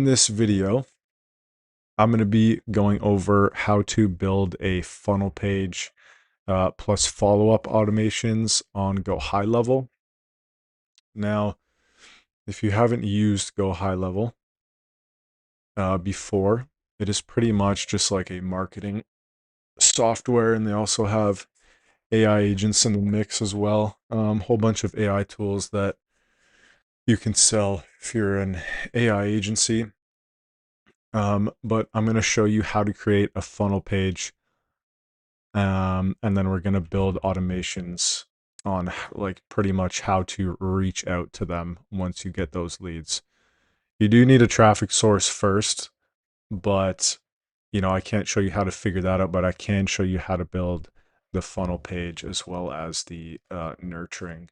In this video, I'm going to be going over how to build a funnel page plus follow-up automations on GoHighLevel. Now, if you haven't used GoHighLevel before, it is pretty much just like a marketing software, and they also have AI agents in the mix as well. Whole bunch of AI tools that you can sell if you're an AI agency. But I'm going to show you how to create a funnel page, and then we're going to build automations on like pretty much how to reach out to them once you get those leads. You do need a traffic source first, but I can't show you how to figure that out, but I can show you how to build the funnel page as well as the nurturing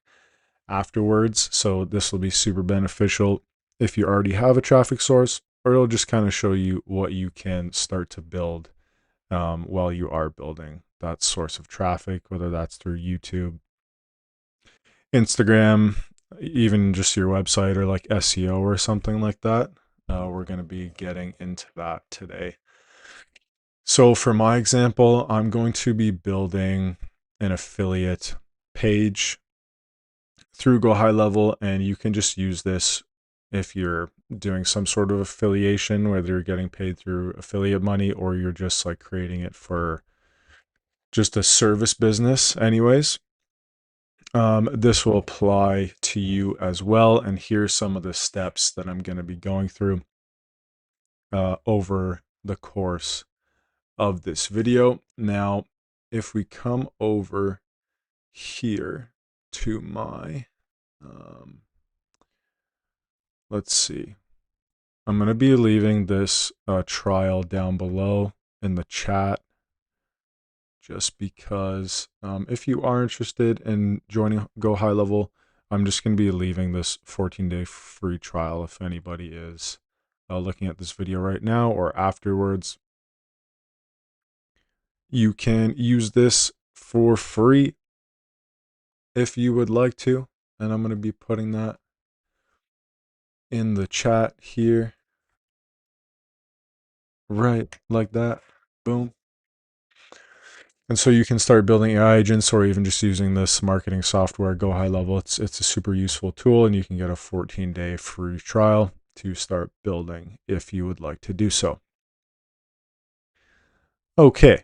afterwards. So this will be super beneficial if you already have a traffic source, or it'll just kind of show you what you can start to build while you are building that source of traffic, whether that's through YouTube, Instagram, even just your website or like SEO or something like that. We're going to be getting into that today. So for my example, I'm going to be building an affiliate page through GoHighLevel, and you can just use this if you're doing some sort of affiliation, whether you're getting paid through affiliate money or you're just like creating it for just a service business anyways. This will apply to you as well, and here's some of the steps that I'm going to be going through over the course of this video. Now, if we come over here to my, let's see, I'm going to be leaving this trial down below in the chat, just because if you are interested in joining GoHighLevel, I'm just going to be leaving this 14-day free trial if anybody is looking at this video right now or afterwards. You can use this for free if you would like to, and I'm going to be putting that in the chat here, right like that. Boom. And so you can start building AI agents, or even just using this marketing software, GoHighLevel. It's a super useful tool, and you can get a 14-day free trial to start building if you would like to do so. Okay.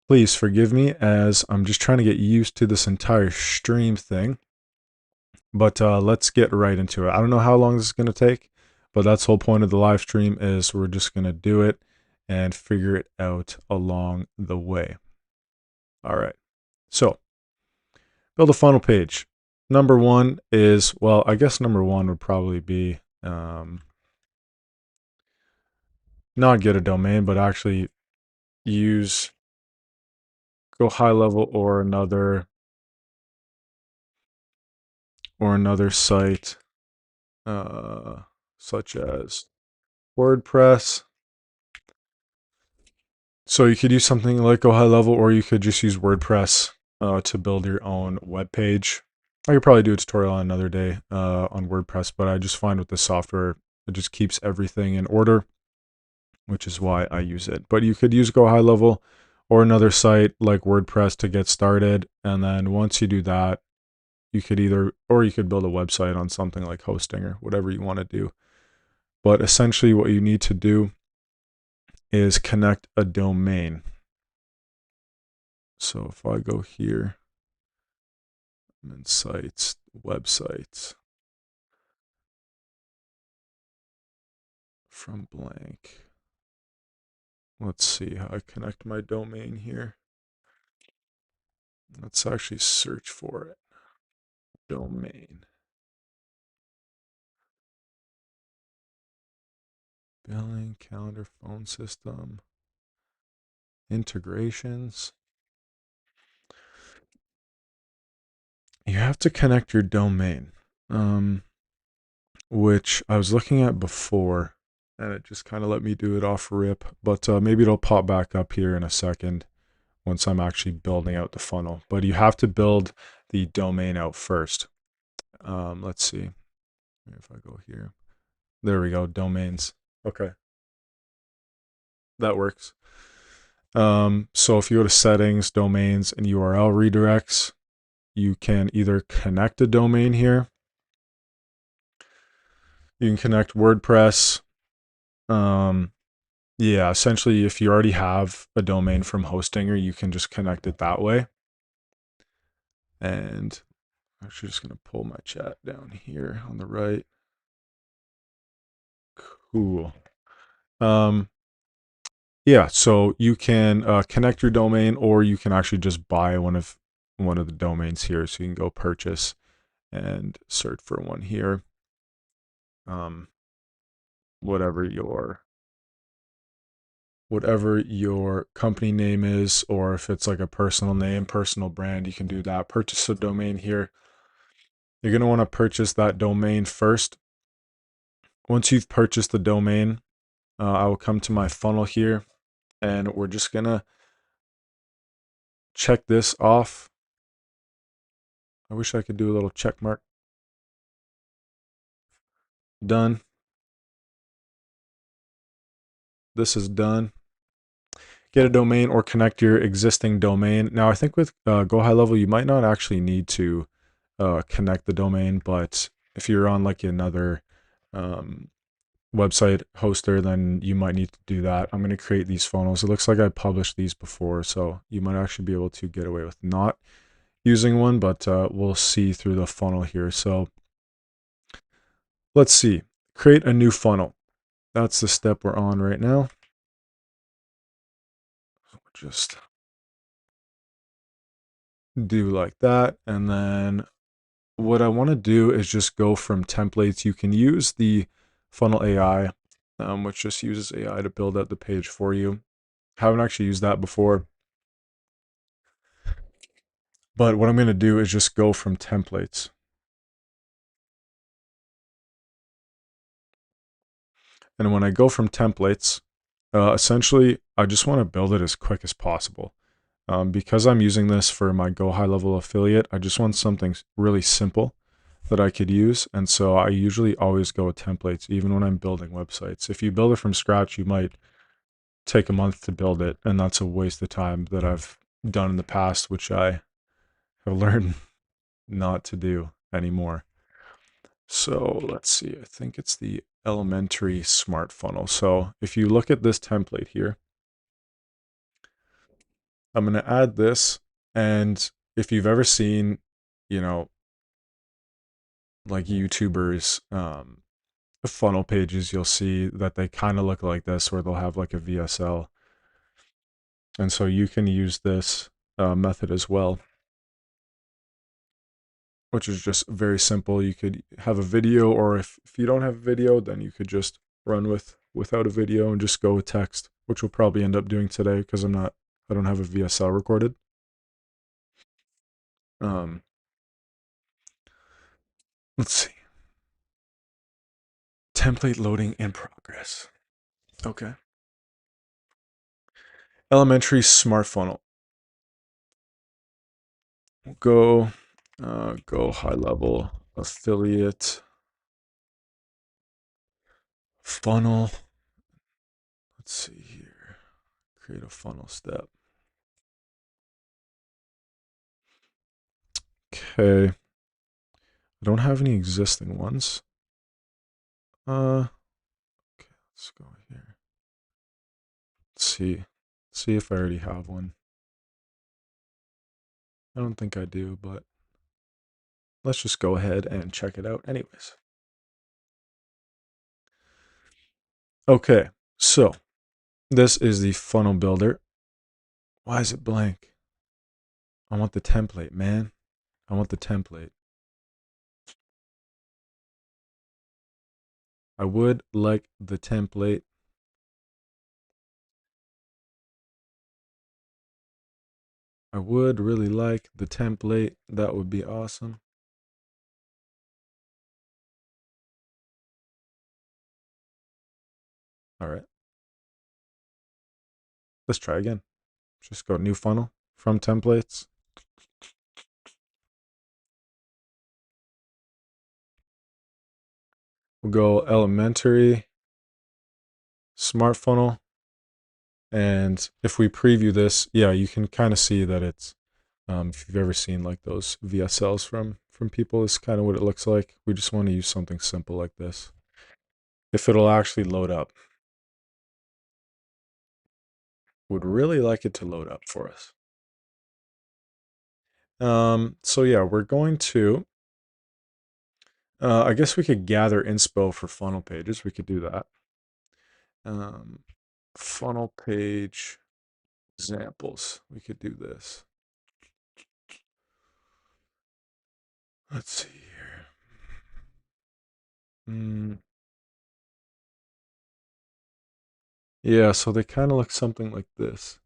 Please forgive me as I'm just trying to get used to this entire stream thing. But let's get right into it. I don't know how long this is going to take, but that's the whole point of the live stream, is we're just going to do it and figure it out along the way. All right. So build a funnel page. Number one is, well, I guess number one would probably be not get a domain, but actually use GoHighLevel or another site such as WordPress. So you could use something like GoHighLevel, or you could just use WordPress to build your own web page. I could probably do a tutorial on another day on WordPress, but I just find with the software, it just keeps everything in order, which is why I use it. But you could use GoHighLevel or another site like WordPress to get started. And then once you do that, you could you could build a website on something like hosting or whatever you want to do. But essentially what you need to do is connect a domain. So if I go here, and then sites, websites, from blank. Let's see how I connect my domain here. Let's actually search for it. Domain. Billing, calendar, phone system, integrations. You have to connect your domain, which I was looking at before, and it just kind of let me do it off rip, but maybe it'll pop back up here in a second once I'm actually building out the funnel. But you have to build the domain out first. Let's see if I go here. There we go, domains. Okay, that works. So if you go to settings, domains, and URL redirects, you can either connect a domain here. You can connect WordPress. Yeah, essentially, if you already have a domain from Hostinger, you can just connect it that way. And I'm actually just going to pull my chat down here on the right. Cool. Yeah, so you can connect your domain, or you can actually just buy one of the domains here. So you can go purchase and search for one here. Whatever your company name is, or if it's like a personal name, personal brand, you can do that. Purchase a domain here. You're going to want to purchase that domain first. Once you've purchased the domain, I will come to my funnel here, and we're just going to check this off. I wish I could do a little check mark. Done. This is done. Get a domain or connect your existing domain. Now, I think with GoHighLevel, you might not actually need to connect the domain, but if you're on like another website hoster, then you might need to do that. I'm going to create these funnels. It looks like I published these before, so you might actually be able to get away with not using one, but we'll see through the funnel here. So let's see. Create a new funnel. That's the step we're on right now. Just do like that. And then what I want to do is just go from templates. You can use the funnel AI, which just uses AI to build out the page for you. Haven't actually used that before. But what I'm going to do is just go from templates. And when I go from templates, essentially, I just want to build it as quick as possible. Because I'm using this for my GoHighLevel affiliate, I just want something really simple that I could use. And so I usually always go with templates, even when I'm building websites. If you build it from scratch, you might take a month to build it, and that's a waste of time that I've done in the past, which I have learned not to do anymore. So let's see, I think it's the elementary smart funnel. So if you look at this template here, I'm going to add this. And if you've ever seen, you know, like YouTubers, funnel pages, you'll see that they kind of look like this, where they'll have like a VSL. And so you can use this method as well, which is just very simple. You could have a video, or if you don't have a video, then you could just run without a video and just go with text, which we'll probably end up doing today because I don't have a VSL recorded. Let's see. Template loading in progress. Okay. Elementary smart funnel. Go GoHighLevel affiliate funnel. Let's see here. Create a funnel step. Okay. I don't have any existing ones. Okay, let's go here. Let's see. See if I already have one. I don't think I do, but let's just go ahead and check it out anyways. Okay, so this is the funnel builder. Why is it blank? I want the template, man. I want the template. I would like the template. I would really like the template. That would be awesome. All right. Let's try again. Just go new funnel from templates. We'll go elementary, smart funnel. And if we preview this, yeah, you can kind of see that it's, if you've ever seen like those VSLs from people, it's kind of what it looks like. We just want to use something simple like this. If it'll actually load up. Would really like it to load up for us. So yeah, we're going to, I guess we could gather inspo for funnel pages. We could do that. Funnel page examples. We could do this. Let's see here. Yeah, so they kind of look something like this,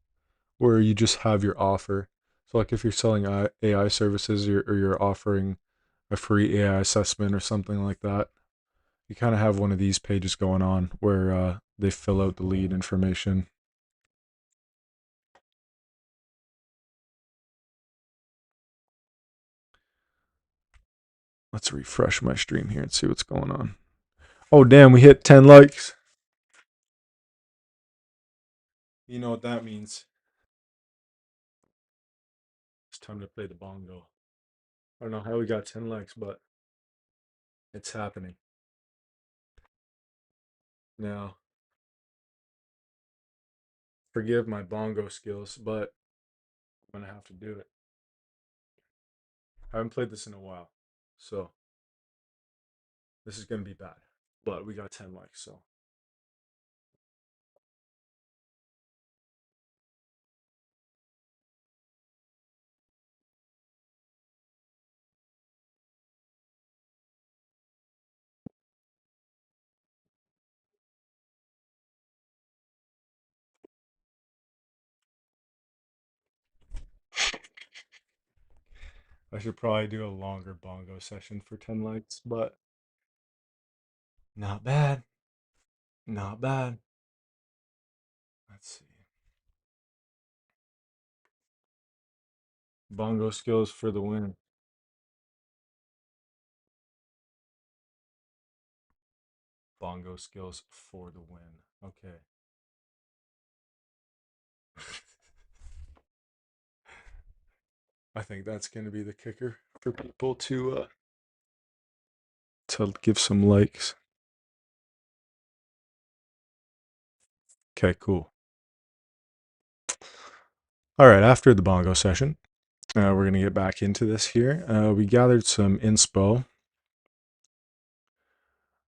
where you just have your offer. So like if you're selling AI services or you're offering a free AI assessment or something like that, you kind of have one of these pages going on where they fill out the lead information. Let's refresh my stream here and see what's going on. Oh, damn, we hit 10 likes. You know what that means. It's time to play the bongo. I don't know how we got 10 likes, but it's happening. Now, forgive my bongo skills, but I'm going to have to do it. I haven't played this in a while, so this is going to be bad. But we got 10 likes, so. I should probably do a longer bongo session for 10 likes, but not bad. Not bad. Let's see. Bongo skills for the win. Bongo skills for the win. Okay. I think that's going to be the kicker for people to give some likes. Okay, cool. All right, after the bongo session, we're going to get back into this here. We gathered some inspo.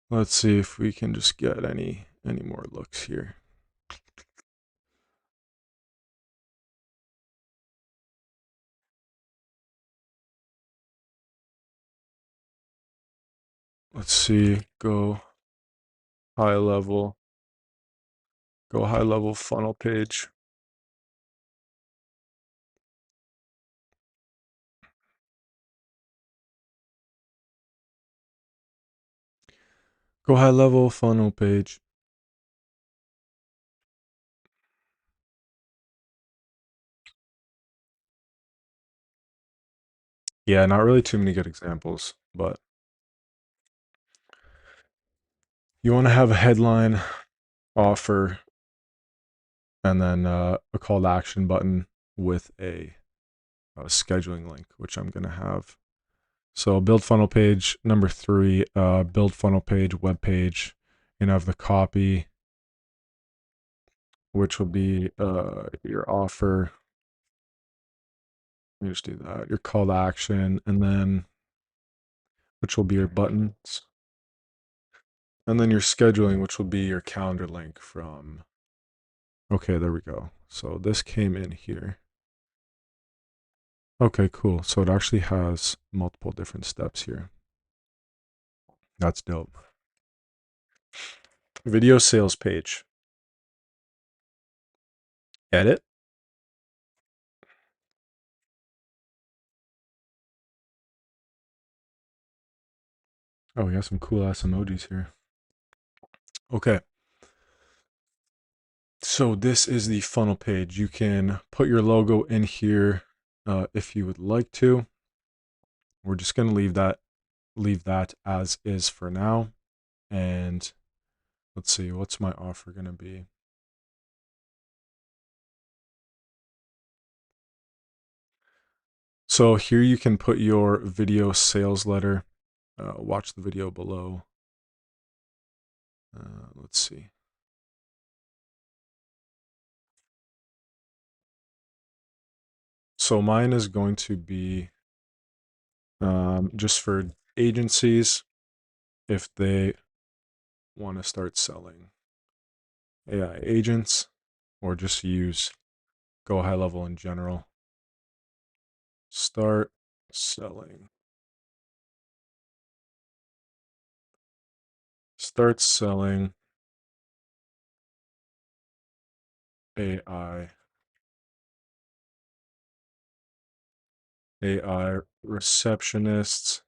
Let's see if we can just get any more looks here. Let's see, go high level funnel page. Go high level funnel page. Yeah, not really too many good examples, but you want to have a headline, offer, and then a call to action button with a scheduling link, which I'm going to have. So build funnel page, number 3, build funnel page, web page, and have the copy, which will be your offer. Let me just do that. Your call to action, and then which will be your buttons. And then your scheduling, which will be your calendar link from. Okay, there we go. So this came in here. Okay, cool. So it actually has multiple different steps here. That's dope. Video sales page. Edit. Oh, we got some cool ass emojis here. Okay. So this is the funnel page. You can put your logo in here if you would like to. We're just going to leave that as is for now. And let's see, what's my offer going to be? So here you can put your video sales letter. Watch the video below. Let's see. So mine is going to be just for agencies if they want to start selling AI agents or just use GoHighLevel in general. Start selling. Start selling AI. AI receptionists.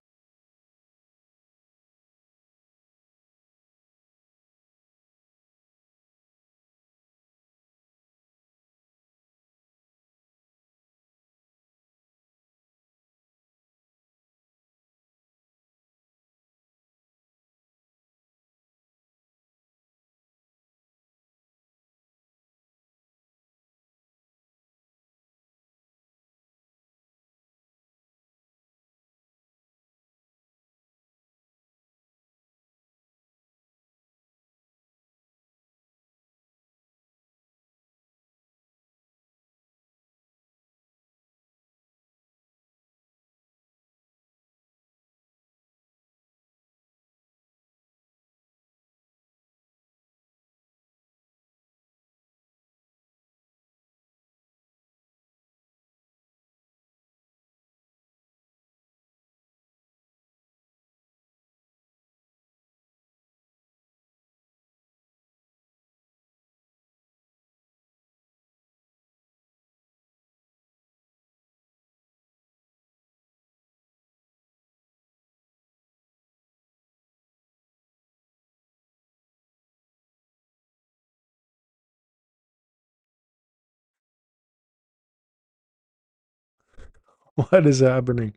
What is happening?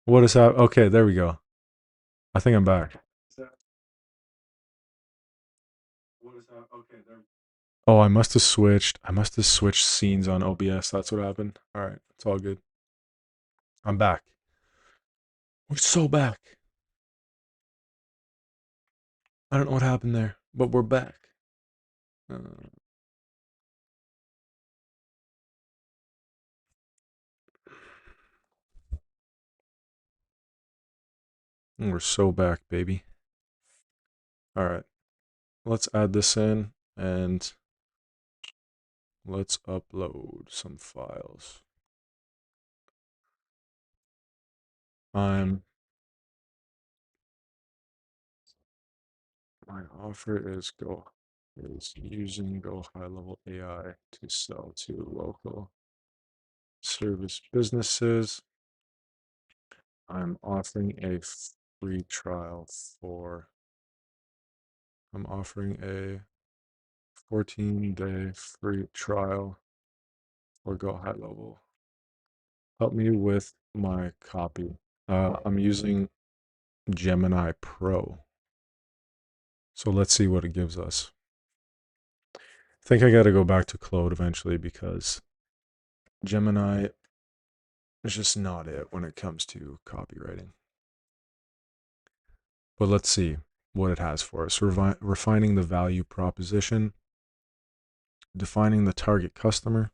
What is happening? Okay, there we go. I think I'm back. Oh, I must have switched. I must have switched scenes on OBS. That's what happened. All right, it's all good. I'm back. We're so back. I don't know what happened there, but we're back. Uh, we're so back, baby. All right, let's add this in and let's upload some files. I'm My offer is using GoHighLevel AI to sell to local service businesses. I'm offering a free trial for I'm offering a 14-day free trial for GoHighLevel. Help me with my copy. I'm using Gemini Pro. So let's see what it gives us. I think I got to go back to Claude eventually because Gemini is just not it when it comes to copywriting. But let's see what it has for us. Refining the value proposition, defining the target customer.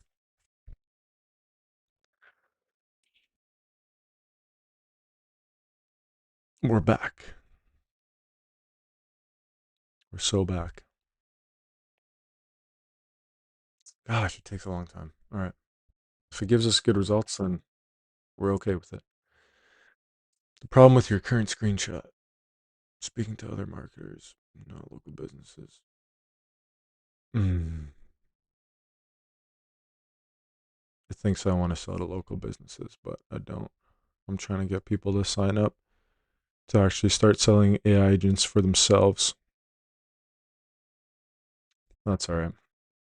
We're back. We're so back. Gosh, it takes a long time. All right. If it gives us good results, then we're okay with it. The problem with your current screenshot, speaking to other marketers, not local businesses. It thinks I want to sell to local businesses, but I don't. I'm trying to get people to sign up to actually start selling AI agents for themselves. That's all right.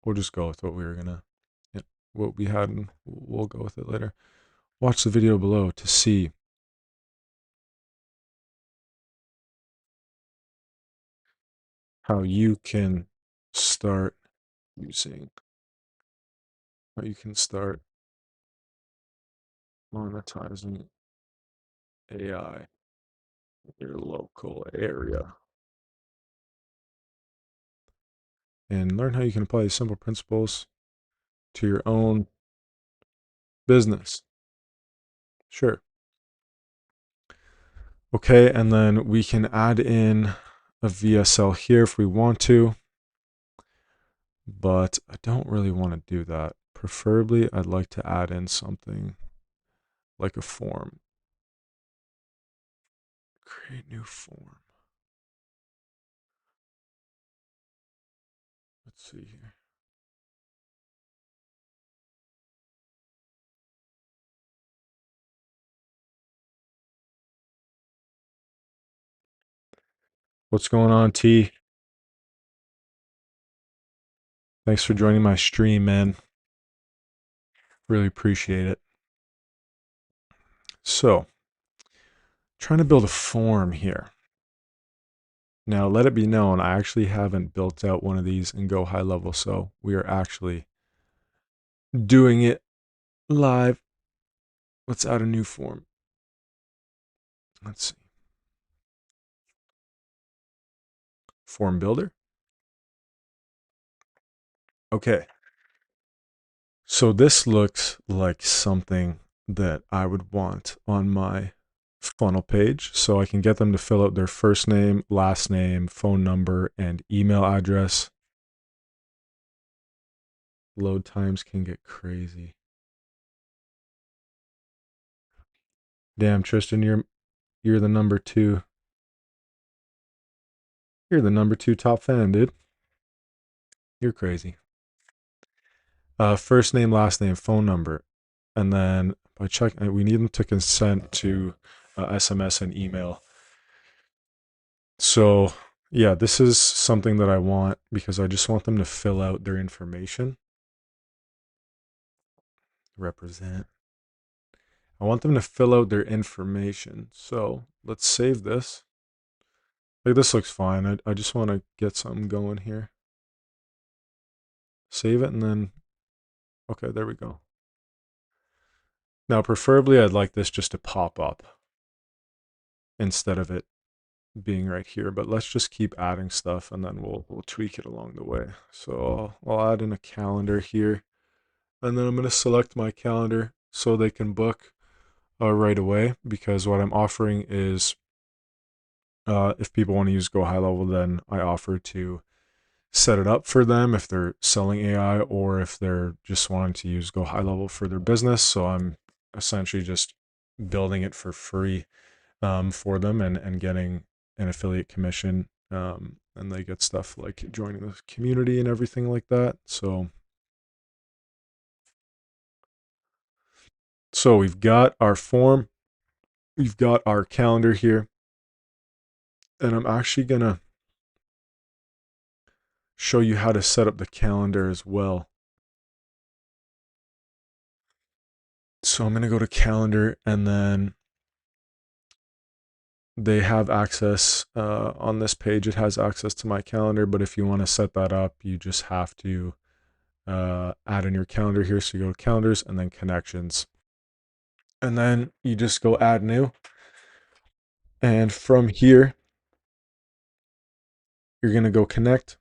We'll just go with what we were gonna, yeah, what we had, and we'll go with it later. Watch the video below to see how you can start using, how you can start monetizing AI in your local area, and learn how you can apply these simple principles to your own business. Sure. Okay, and then we can add in a VSL here if we want to, but I don't really want to do that. Preferably, I'd like to add in something like a form. Create new form. Let's see here. What's going on, T? Thanks for joining my stream, man. Really appreciate it. So, trying to build a form here. Now, let it be known, I actually haven't built out one of these in GoHighLevel, so we are actually doing it live. Let's add a new form. Let's see. Form builder. Okay. So this looks like something that I would want on my funnel page. So I can get them to fill out their first name, last name, phone number, and email address. Load times can get crazy. Damn, Tristan, you're the number 2. You're the number 2 top fan, dude. You're crazy. First name, last name, phone number, and then by checking, we need them to consent to SMS and email. So yeah, this is something that I want because I just want them to fill out their information. Represent. I want them to fill out their information. So let's save this. Like, this looks fine. I just want to get something going here. Save it and then, okay, there we go. Now, preferably, I'd like this just to pop up instead of it being right here, but let's just keep adding stuff and then we'll tweak it along the way. So I'll add in a calendar here, and then I'm going to select my calendar so they can book right away, because what I'm offering is if people want to use GoHighLevel, then I offer to set it up for them if they're selling AI or if they're just wanting to use GoHighLevel for their business. So I'm essentially just building it for free for them and getting an affiliate commission. And they get stuff like joining the community and everything like that. So we've got our form, we've got our calendar here, and I'm actually gonna show you how to set up the calendar as well. So I'm gonna go to calendar, and then they have access on this page. It has access to my calendar, but if you want to set that up, you just have to add in your calendar here. So you go to calendars and then connections, and then you just go add new. And from here, you're going to go connect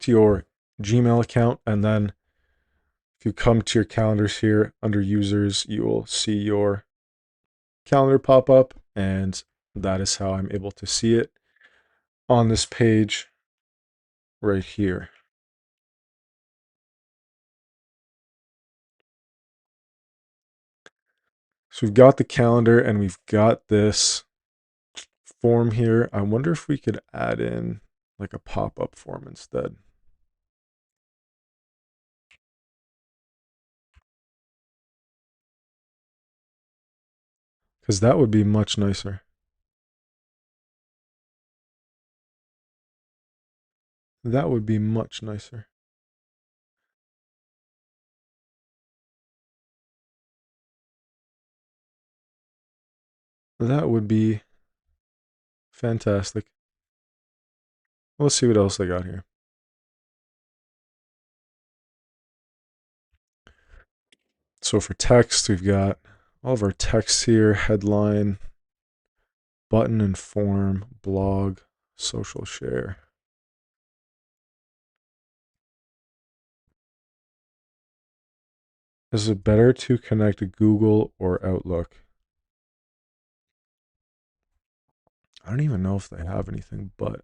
your Gmail account. And then if you come to your calendars here under users, you will see your calendar pop up. And that is how I'm able to see it on this page right here. So we've got the calendar and we've got this form here. I wonder if we could add in like a pop-up form instead. Because that would be much nicer. That would be much nicer. That would be Fantastic. Let's see what else they got here. So for text, we've got all of our text here: headline, button and form, blog, social share. Is it better to connect to Google or Outlook? I don't even know if they have anything but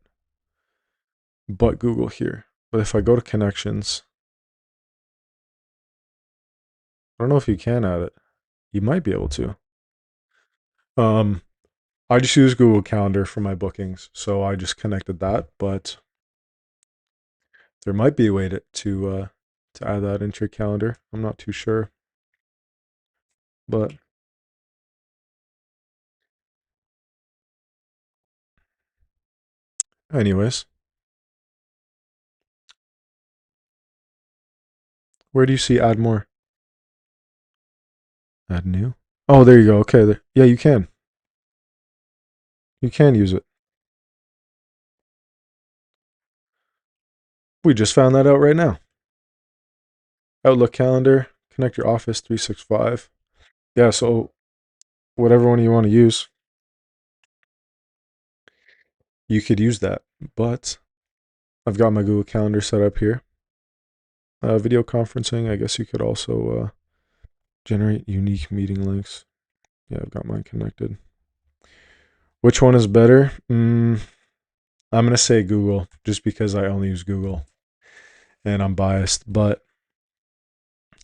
Google here. But if I go to connections, I don't know if you can add it. You might be able to. Um, I just use Google Calendar for my bookings, so I just connected that. But there might be a way to add that into your calendar. I'm not too sure, but anyways, where do you see add more? Add new. Oh, there you go. Okay, there. Yeah, you can. You can use it. We just found that out right now. Outlook calendar, connect your Office 365. Yeah, so whatever one you want to use, you could use that. But I've got my Google Calendar set up here. Video conferencing, I guess you could also generate unique meeting links. Yeah, I've got mine connected. Which one is better? I'm going to say Google just because I only use Google and I'm biased, but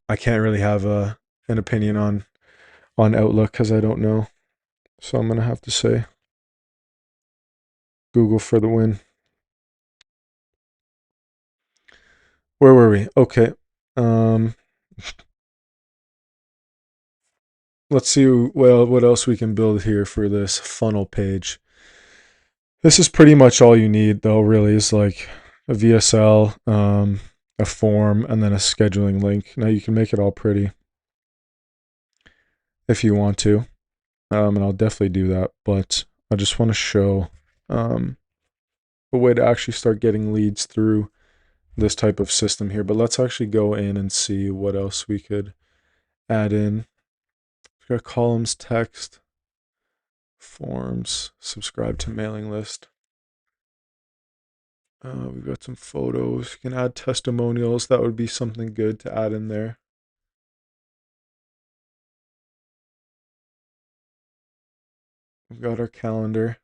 I can't really have an opinion on Outlook because I don't know. So I'm going to have to say Google for the win. Where were we? Okay. Um, let's see what else we can build here for this funnel page. This is pretty much all you need though, really, is like a VSL, a form, and then a scheduling link. Now you can make it all pretty if you want to. And I'll definitely do that, but I just want to show um, a way to actually start getting leads through this type of system here. But let's actually go in and see what else we could add in. We've got columns, text, forms, subscribe to mailing list. We've got some photos. You can add testimonials. That would be something good to add in there. We've got our calendar.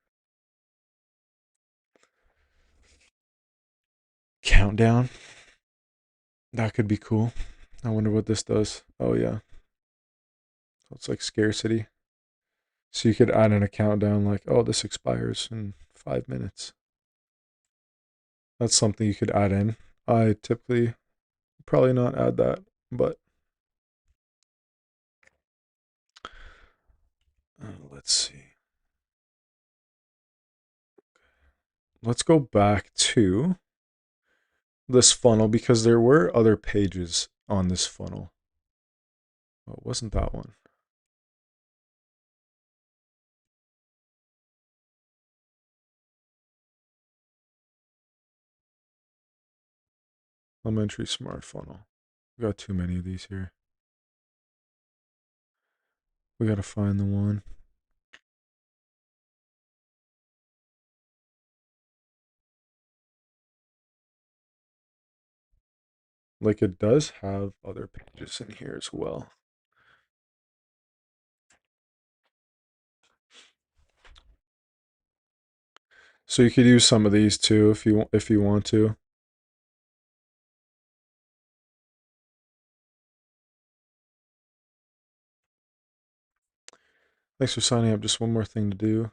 Countdown. That could be cool. I wonder what this does. Oh, yeah. So it's like scarcity. So you could add in a countdown like, oh, this expires in 5 minutes. That's something you could add in. I typically probably not add that, but let's see. Let's go back to this funnel because there were other pages on this funnel. Oh, it wasn't that one. Elementary smart funnel. We got too many of these here. We got to find the one. Like it does have other pages in here as well. So you could use some of these too if you want to. Thanks for signing up. Just one more thing to do.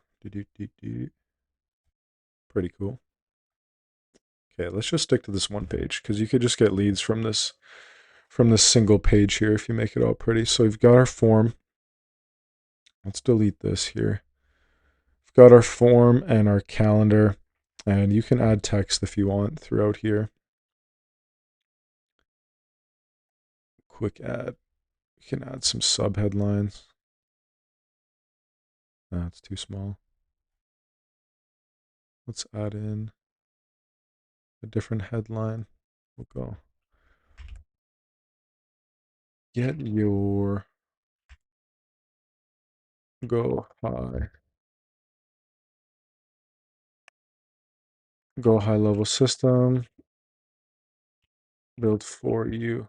Pretty cool. Okay, let's just stick to this one page because you could just get leads from this single page here if you make it all pretty. So we've got our form. Let's delete this here. We've got our form and our calendar, and you can add text if you want throughout here. Quick add. You can add some sub headlines. That's too small. Let's add in a different headline. We'll go. Get your Go high level system built for you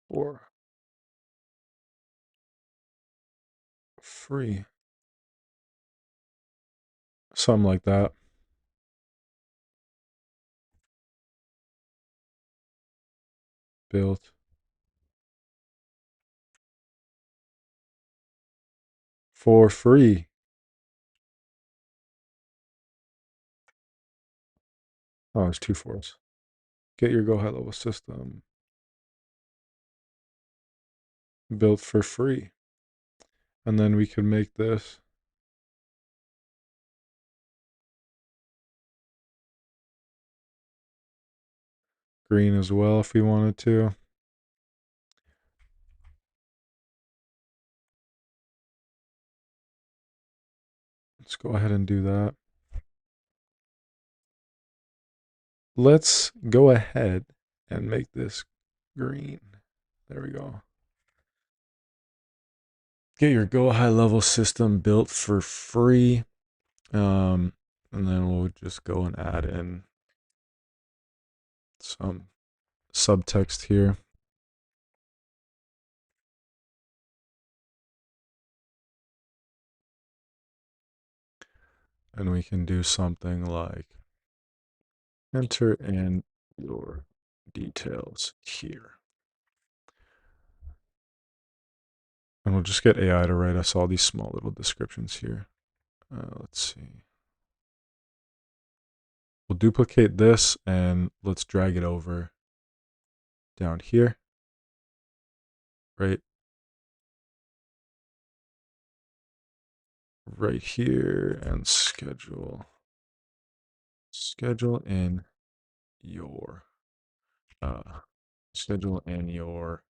for free. Something like that. Built for free. Oh, it's 2 fours. Get your Go high level system built for free. And then we could make this green as well if we wanted to. Let's go ahead and do that. Let's go ahead and make this green. There we go. Get your Go high level system built for free. And then we'll just go and add in some subtext here. And we can do something like enter in your details here. And we'll just get AI to write us all these small little descriptions here. Let's see. We'll duplicate this and let's drag it over down here. Right here, and schedule in your schedule in your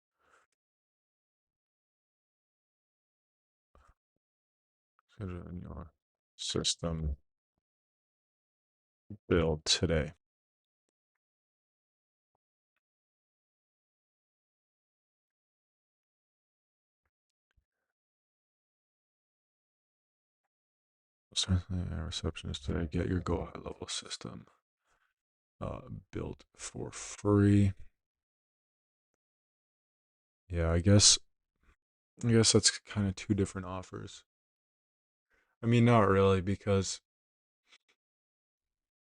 system build today. Receptionist today. Get your Go high level system built for free. Yeah, I guess that's kind of 2 different offers. I mean, not really, because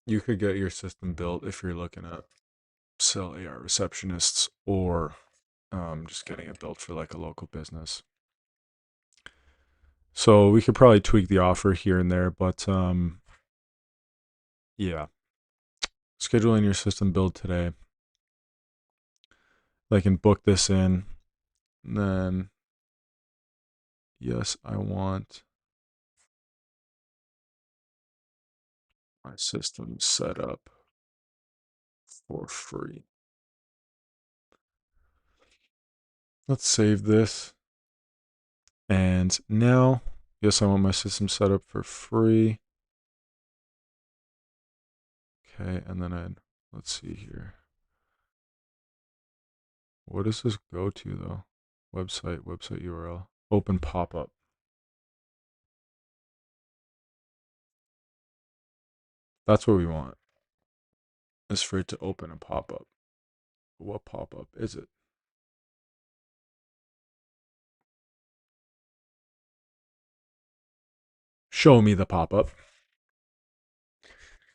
you could get your system built if you're looking at sell AR receptionists, or just getting it built for like a local business. So we could probably tweak the offer here and there, but yeah. Scheduling your system build today. I can book this in. And then, yes, I want my system set up for free. Let's save this. And now, yes, I want my system set up for free. Okay, and then let's see here. What does this go to though? Website URL. Open pop-up. That's what we want. Is for it to open a pop-up. What pop-up is it? Show me the pop-up.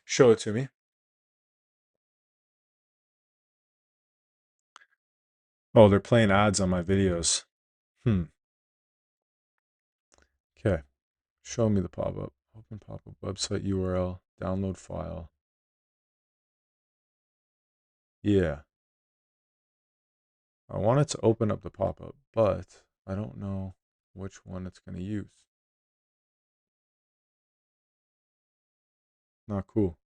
Show it to me. Oh, they're playing ads on my videos. Okay. Show me the pop-up. Open pop-up. Website URL. Download file. Yeah. I want it to open up the pop-up, but I don't know which one it's going to use. Not cool.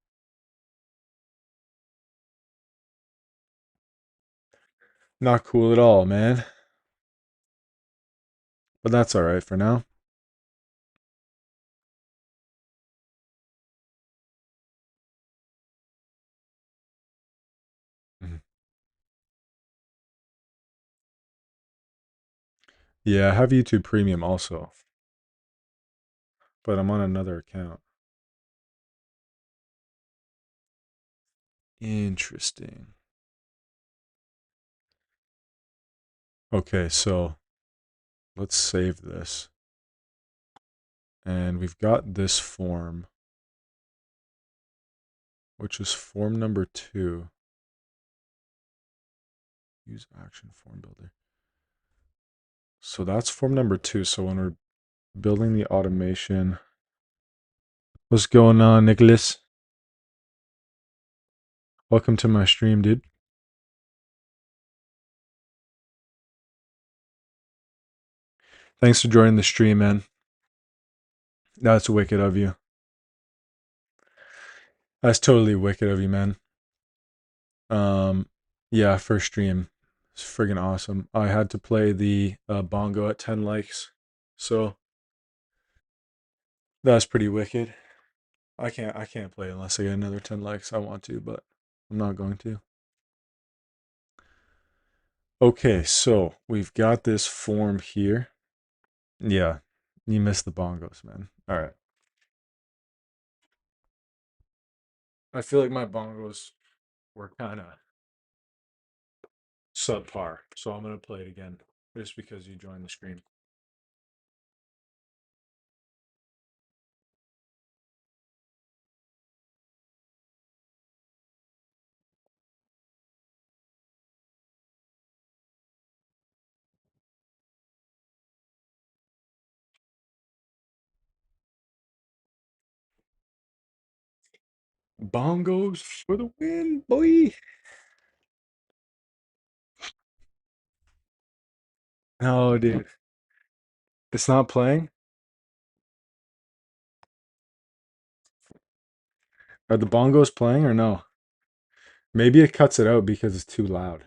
Not cool at all, man. But that's all right for now. Yeah, I have YouTube Premium also, but I'm on another account. Interesting. Okay, so let's save this. And we've got this form, which is form number 2. Use action form builder. So that's form number 2. So when we're building the automation, what's going on, Nicholas? Welcome to my stream, dude. Thanks for joining the stream, man. That's wicked of you. That's totally wicked of you, man. Yeah, first stream. It's friggin' awesome. I had to play the bongo at 10 likes. So that's pretty wicked. I can't play unless I get another 10 likes. I want to, but I'm not going to. Okay, so we've got this form here. Yeah, you missed the bongos, man. All right. I feel like my bongos were kind of subpar, so I'm going to play it again just because you joined the stream. Bongos for the win, boy. No, dude. It's not playing? Are the bongos playing or no? Maybe it cuts it out because it's too loud.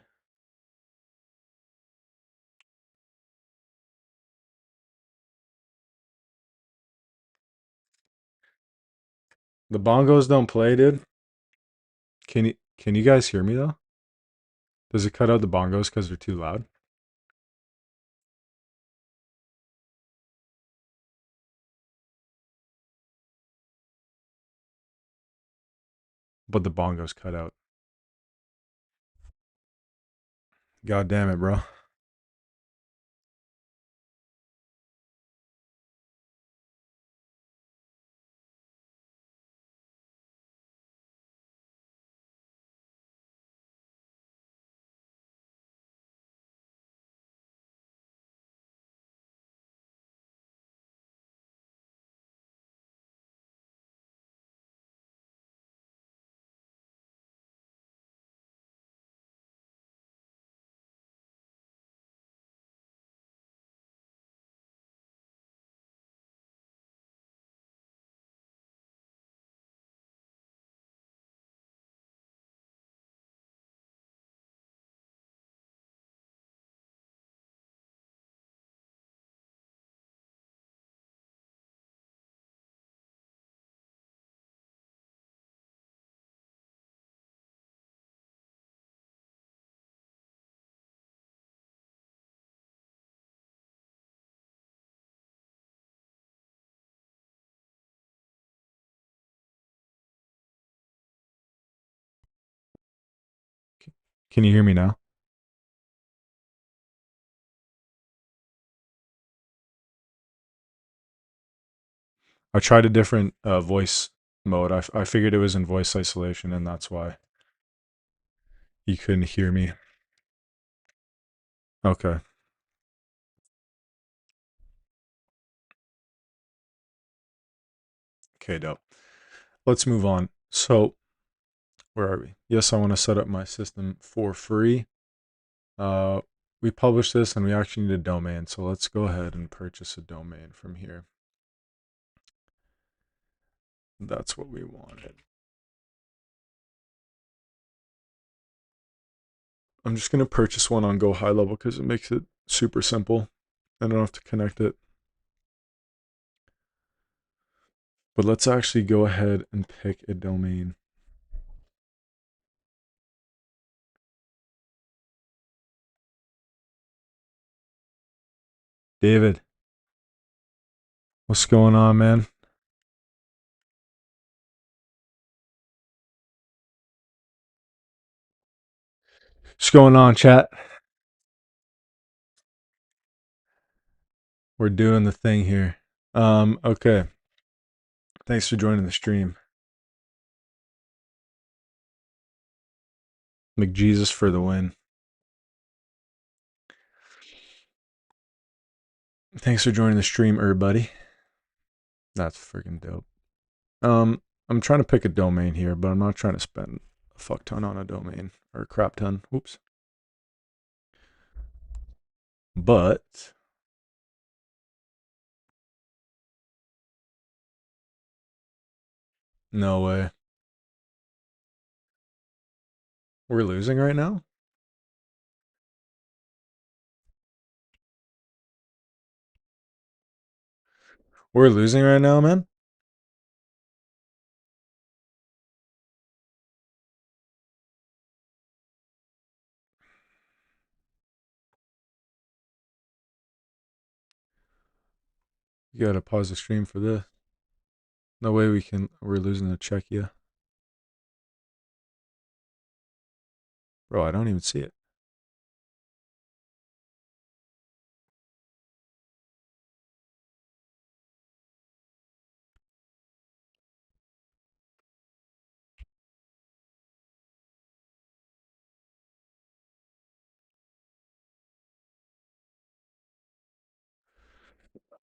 The bongos don't play, dude. Can you guys hear me though? Does it cut out the bongos because they're too loud? But the bongos cut out. God damn it, bro. Can you hear me now? I tried a different voice mode. I figured it was in voice isolation, and that's why you couldn't hear me. Okay. Okay, dope. Let's move on. So, where are we? Yes, I want to set up my system for free. Uh, we published this and we actually need a domain. So let's go ahead and purchase a domain from here. That's what we wanted. I'm just going to purchase one on GoHighLevel because it makes it super simple. I don't have to connect it. But let's actually go ahead and pick a domain. David, what's going on, man? What's going on, chat? We're doing the thing here. Okay. Thanks for joining the stream. McJesus for the win. Thanks for joining the stream, everybody. That's freaking dope. I'm trying to pick a domain here, but I'm not trying to spend a fuck ton on a domain or a crap ton. Whoops. But no way. We're losing right now? We're losing right now, man? You gotta pause the stream for this. No way we're losing to Czechia. Bro, I don't even see it.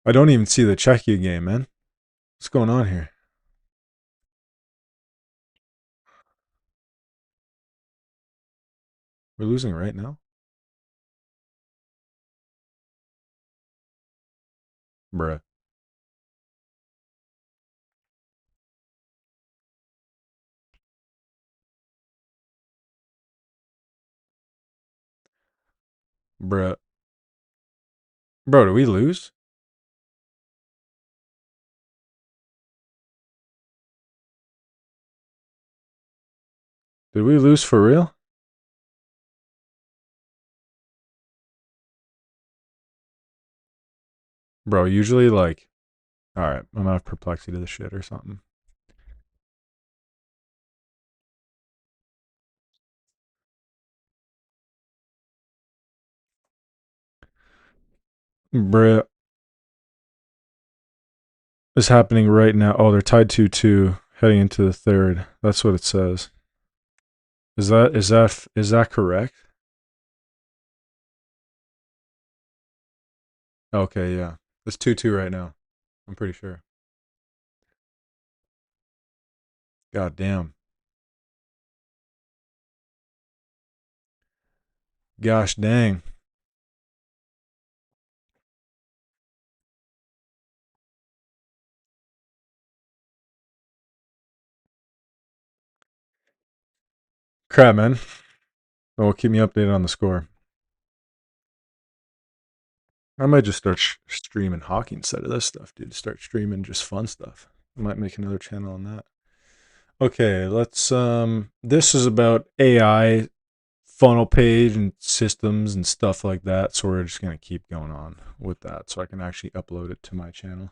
I don't even see the Czechia game, man. What's going on here? We're losing right now? Bruh. Bruh. Bro, did we lose? Did we lose for real? Bro, usually like, all right, I'm gonna have perplexity to the shit or something. Bruh. Is happening right now. Oh, they're tied 2-2 heading into the third. That's what it says. Is that correct? Okay, yeah. It's 2-2 right now. I'm pretty sure. God damn. Gosh dang. Crap, man. Oh, keep me updated on the score. I might just start streaming hockey instead of this stuff, dude. Start streaming just fun stuff. I might make another channel on that. Okay, let's this is about AI funnel page and systems and stuff like that. So we're just gonna keep going on with that so I can actually upload it to my channel.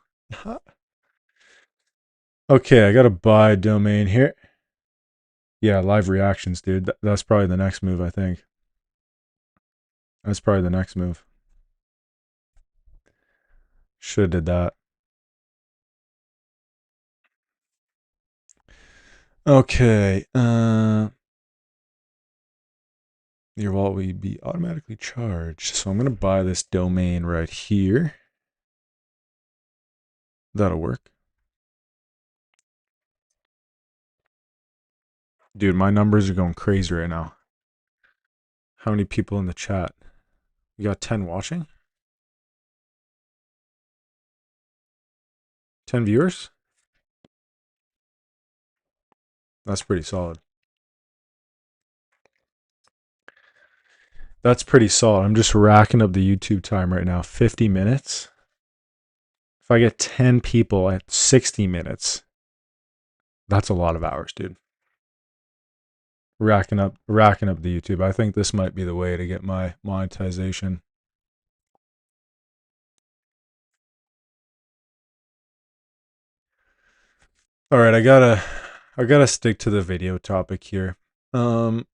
Okay, I gotta buy a domain here. Yeah, live reactions, dude. That's probably the next move, I think. That's probably the next move. Should have did that. Okay. Your wallet will be automatically charged. So I'm gonna buy this domain right here. That'll work. Dude, my numbers are going crazy right now. How many people in the chat? You got 10 watching? 10 viewers? That's pretty solid. That's pretty solid. I'm just racking up the YouTube time right now. 50 minutes. If I get 10 people at 60 minutes, that's a lot of hours, dude. Racking up the YouTube. I think this might be the way to get my monetization. All right, I gotta stick to the video topic here. Um,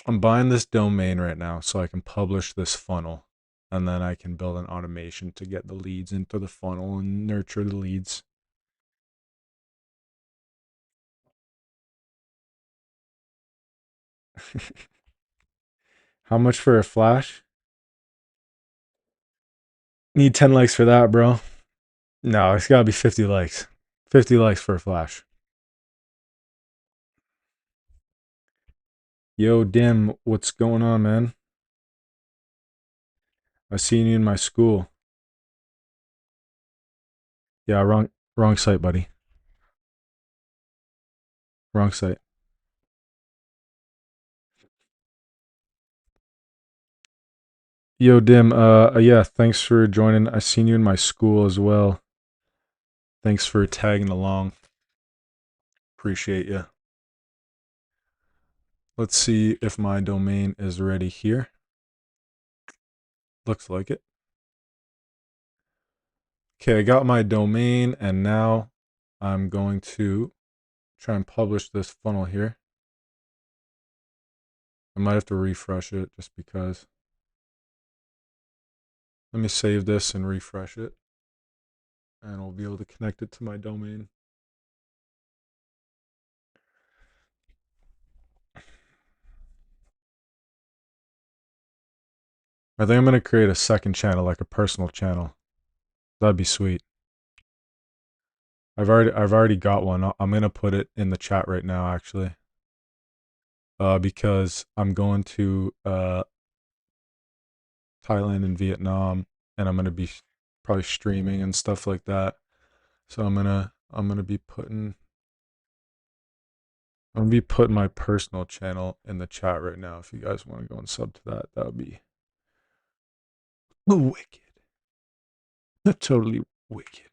I'm buying this domain right now so I can publish this funnel, and then I can build an automation to get the leads into the funnel and nurture the leads. How much for a flash? Need 10 likes for that, bro. No, it's gotta be 50 likes. 50 likes for a flash. Yo, Dim, what's going on, man? I seen you in my school. Yeah, wrong site, buddy. Wrong site. Yo, Dim, yeah, thanks for joining. I seen you in my school as well. Thanks for tagging along. Appreciate you. Let's see if my domain is ready here. Looks like it. Okay, I got my domain, and now I'm going to try and publish this funnel here. I might have to refresh it just because. Let me save this and refresh it, and I'll be able to connect it to my domain. I think I'm going to create a second channel, like a personal channel. That'd be sweet. I've already got one. I'm going to put it in the chat right now, actually. Because I'm going to Thailand and Vietnam, and I'm gonna be probably streaming and stuff like that. So I'm gonna be putting my personal channel in the chat right now. If you guys want to go and sub to that, that would be wicked. Totally wicked.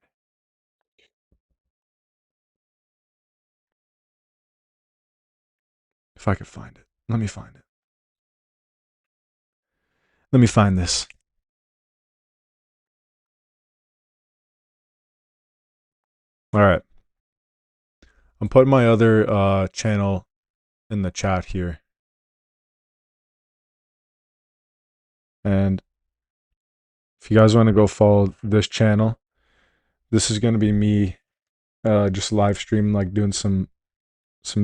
If I could find it, let me find it. Let me find this. All right, I'm putting my other channel in the chat here, and if you guys want to go follow this channel, this is gonna be me just live streaming, like doing some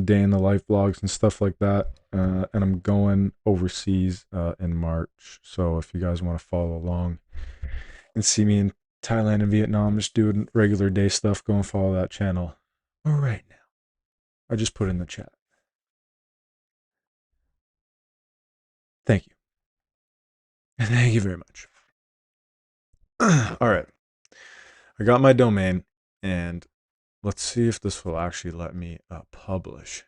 day in the life vlogs and stuff like that. And I'm going overseas in March. So if you guys want to follow along and see me in Thailand and Vietnam, just doing regular day stuff, go and follow that channel. All right now. I just put in the chat. Thank you. Thank you very much. All right. I got my domain, and let's see if this will actually let me publish.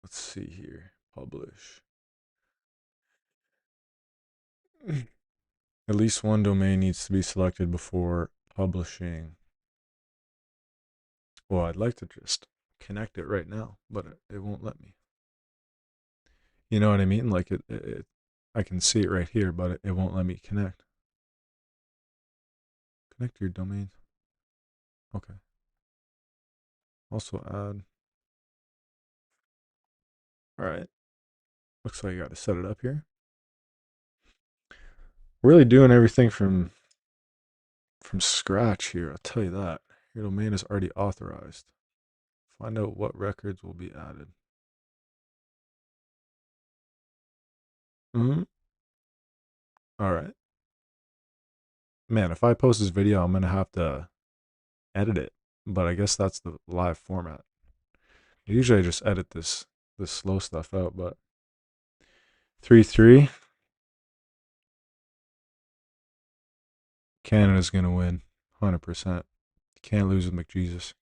Let's see here. Publish. At least one domain needs to be selected before publishing. Well, I'd like to just connect it right now, but it won't let me. You know what I mean? Like I can see it right here, but it won't let me connect. Connect your domain. Okay. Also add. All right. Looks like I got to set it up here. Really doing everything from scratch here. I'll tell you that. Your domain is already authorized. Find out what records will be added. Mm-hmm. All right. Man, if I post this video, I'm gonna have to edit it, but I guess that's the live format. Usually I just edit this slow stuff out, but 3-3. Canada's gonna win. 100%. Can't lose with McJesus.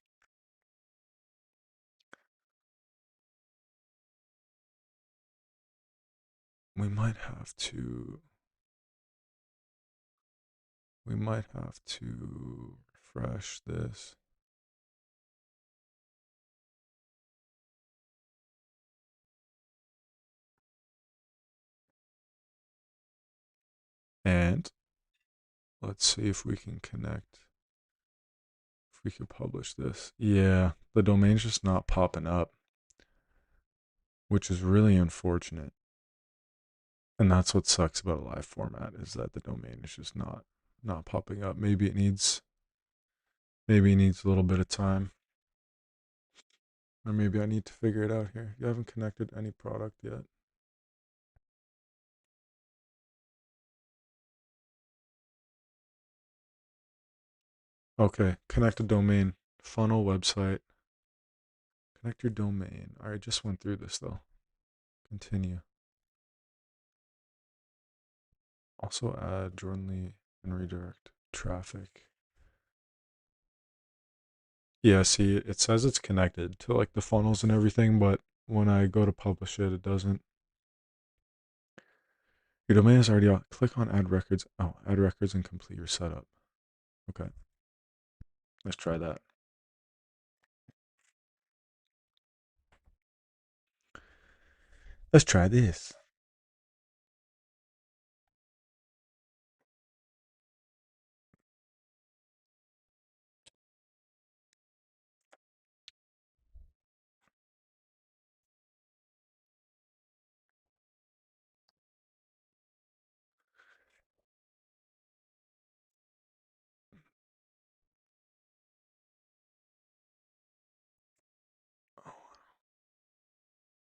We might have to refresh this. And let's see if we can connect If we could publish this. Yeah, the domain's just not popping up, which is really unfortunate. And that's what sucks about a live format is that the domain is just not popping up. Maybe it needs a little bit of time. Or maybe I need to figure it out here. You haven't connected any product yet. Okay, connect a domain. Funnel website. Connect your domain. I just went through this though. Continue. Also add Jordan Lee and redirect traffic. Yeah, see, it says it's connected to like the funnels and everything, but when I go to publish it, it doesn't. Your domain is already out. Click on add records. Oh, add records and complete your setup. Okay, let's try that. Let's try this.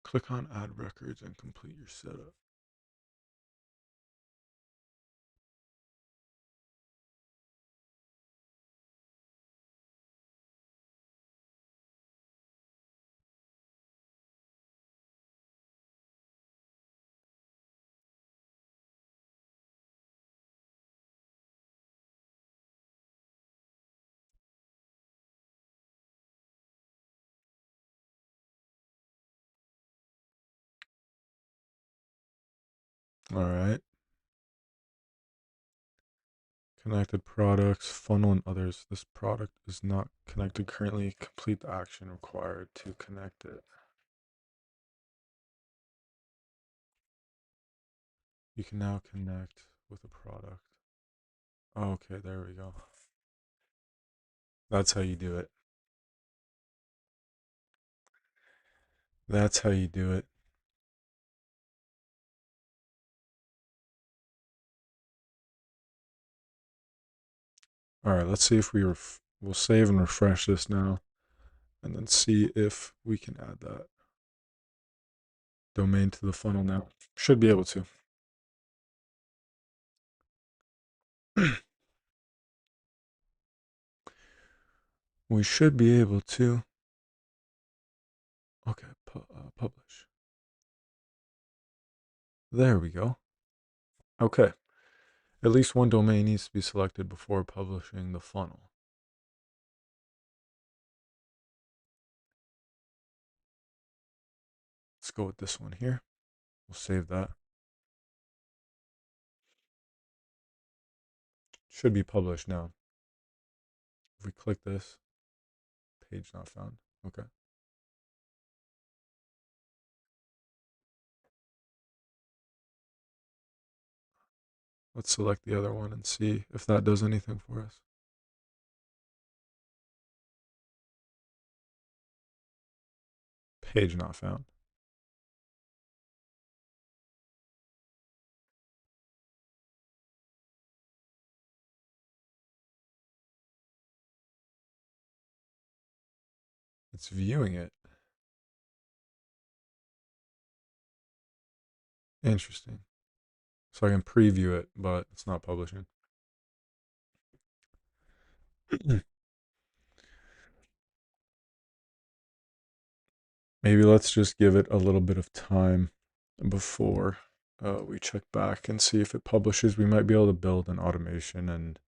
Click on add records and complete your setup. All right. Connected products, funnel, and others. This product is not connected currently. Complete the action required to connect it. You can now connect with a product. Okay, there we go. That's how you do it. That's how you do it. All right, let's see if we'll save and refresh this now and then see if we can add that domain to the funnel now. Should be able to. We should be able to. Okay, publish. There we go. Okay. At least one domain needs to be selected before publishing the funnel. Let's go with this one here. We'll save that. Should be published now. If we click this, page not found. Okay. Let's select the other one and see if that does anything for us. Page not found. It's viewing it. Interesting. So I can preview it, but it's not publishing. Maybe let's just give it a little bit of time before we check back and see if it publishes. We might be able to build an automation and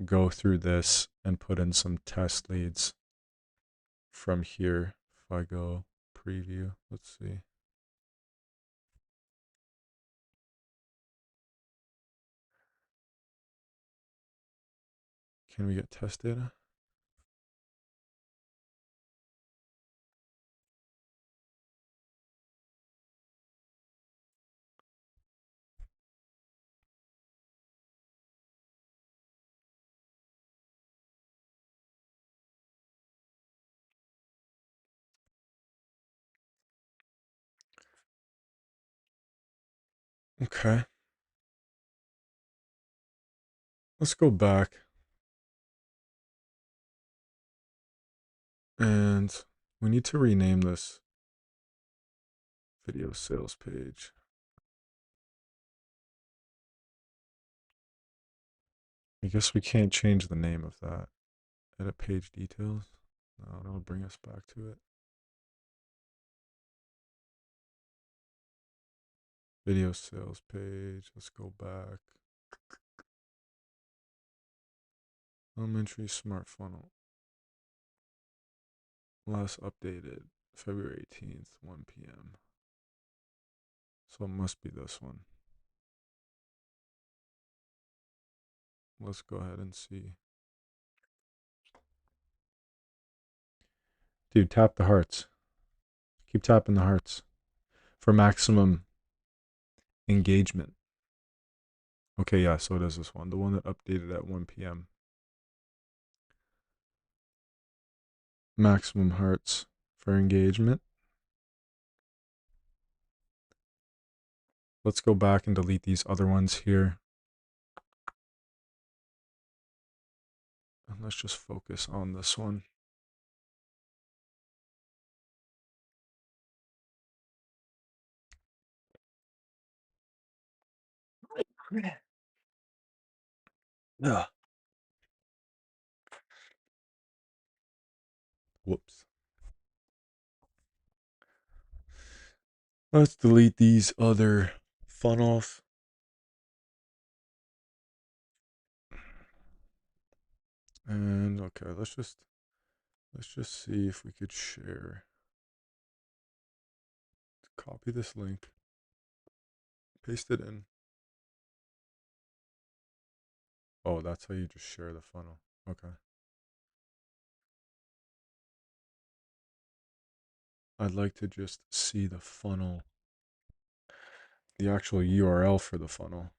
go through this and put in some test leads from here. If I go preview, let's see. Can we get test data? Okay. Let's go back. And we need to rename this video sales page. I guess we can't change the name of that. Edit page details. No, that'll bring us back to it. Video sales page. Let's go back. Elementary smart funnel. Last updated February 18th, 1 p.m. So it must be this one. Let's go ahead and see. Dude, tap the hearts. Keep tapping the hearts for maximum engagement. Okay, yeah, so it is this one. The one that updated at 1 p.m. Maximum hearts for engagement. Let's go back and delete these other ones here. And let's just focus on this one. Yeah. Whoops. Let's delete these other funnels. And okay, let's just see if we could share. Copy this link. Paste it in. Oh, that's how you just share the funnel. Okay. I'd like to just see the funnel, the actual URL for the funnel.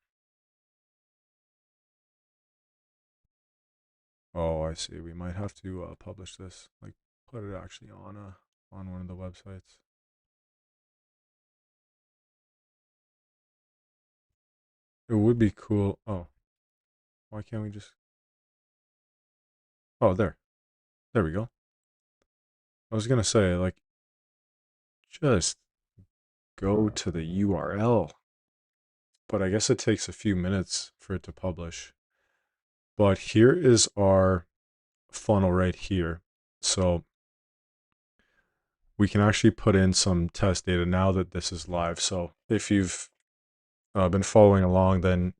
Oh, I see. We might have to publish this, like put it actually on one of the websites. It would be cool. Oh, why can't we just? Oh, there we go. I was gonna say, like, just go to the URL, but I guess it takes a few minutes for it to publish. But here is our funnel right here. So we can actually put in some test data now that this is live. So if you've been following along, then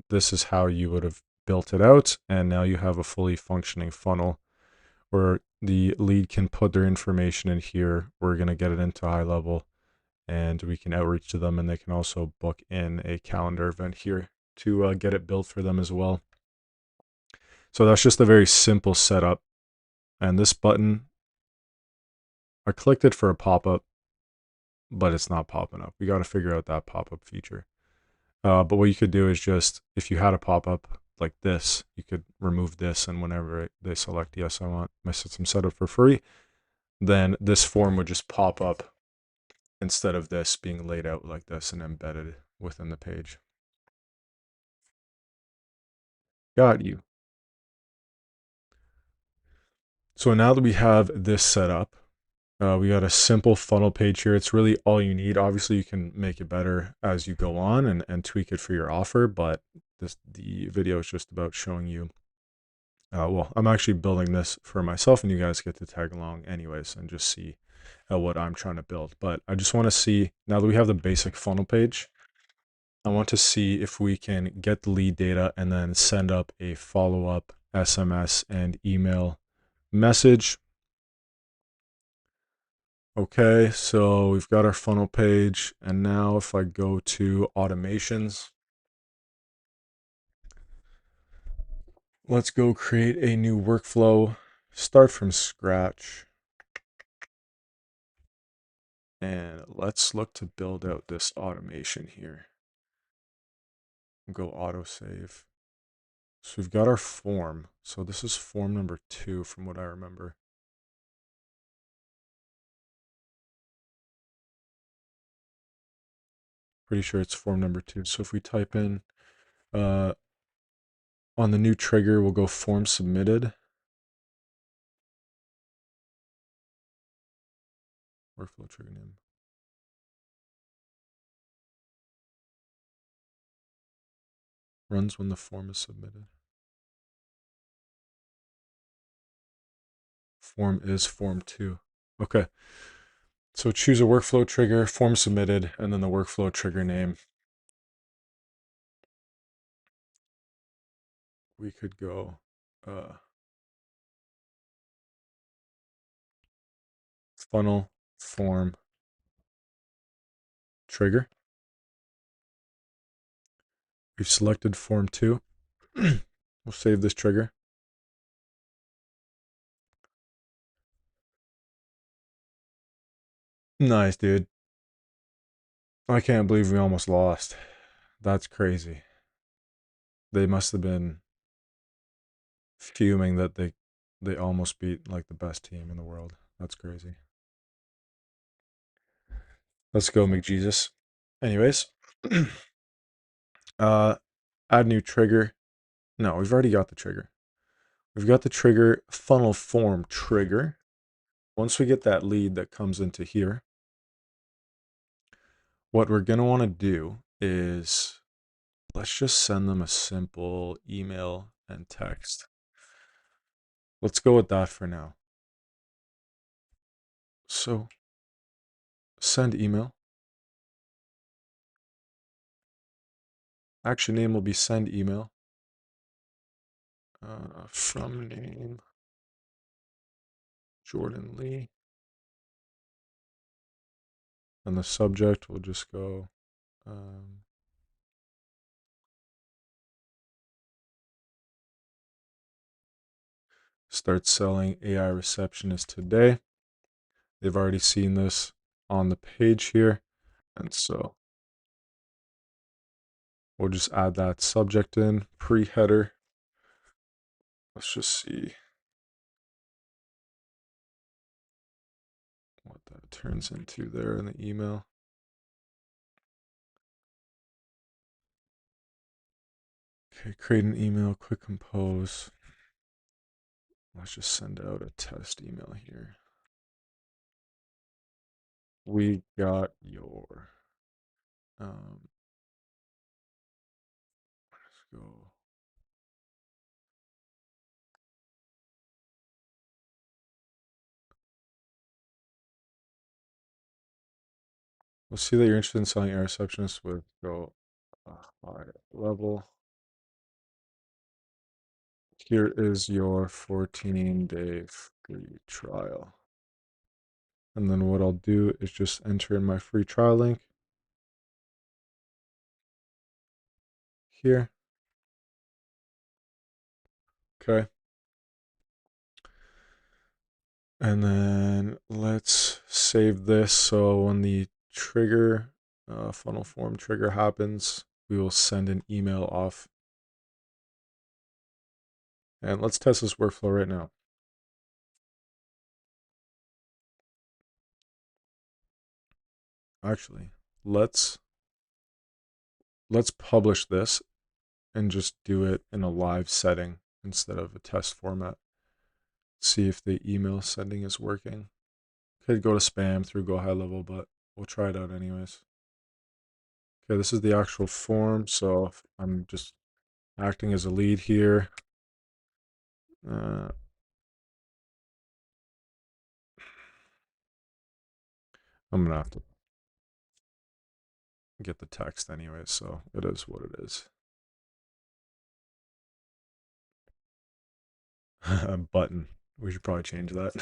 this is how you would have built it out. And now you have a fully functioning funnel where the lead can put their information in here. We're going to get it into high level and we can outreach to them, and they can also book in a calendar event here to get it built for them as well. So that's just a very simple setup. And this button, I clicked it for a pop-up, but it's not popping up. We got to figure out that pop-up feature. But what you could do is just, if you had a pop-up like this, you could remove this, and whenever they select, yes, I want my system set up for free, then this form would just pop up instead of this being laid out like this and embedded within the page. Got you. So now that we have this set up, we got a simple funnel page here. It's really all you need. Obviously, you can make it better as you go on and tweak it for your offer, but the video is just about showing you. Well, I'm actually building this for myself, and you guys get to tag along anyways and just see what I'm trying to build. But I just want to see, now that we have the basic funnel page, I want to see if we can get the lead data and then send up a follow-up SMS and email message. Okay, so we've got our funnel page, and now if I go to automations, let's go create a new workflow, start from scratch, and let's look to build out this automation here. Go autosave. So we've got our form. So this is form number 2 from what I remember. Pretty sure it's form number 2. So if we type in uh, on the new trigger, we'll go form submitted. Workflow trigger name. Runs when the form is submitted. Form is form 2. Okay. So choose a workflow trigger, form submitted, and then the workflow trigger name. We could go funnel form trigger. We've selected form 2. We'll save this trigger. Nice, dude. I can't believe we almost lost. That's crazy. They must have been fuming that they almost beat like the best team in the world. That's crazy. Let's go, McJesus. Anyways, add new trigger. No, we've already got the trigger. We've got the trigger funnel form trigger. Once we get that lead that comes into here, what we're going to want to do is let's just send them a simple email and text. Let's go with that for now. So send email. Action name will be send email. From name Jordan Lee. And the subject will just go start selling AI receptionist today. They've already seen this on the page here. And so we'll just add that subject in, pre-header. Let's just see what that turns into there in the email. Okay, create an email, quick compose. Let's just send out a test email here. We got your let's go. We'll see that you're interested in selling air receptionists with Go high level. Here is your 14-day free trial. And then what I'll do is just enter in my free trial link here. Okay. And then let's save this. So when the trigger, funnel form trigger happens, we will send an email off. And let's test this workflow right now. Actually, let's publish this and just do it in a live setting instead of a test format. See if the email sending is working. Could go to spam through GoHighLevel, but we'll try it out anyways. Okay, this is the actual form, so I'm just acting as a lead here. I'm gonna have to get the text anyways, so it is what it is. Button. We should probably change that.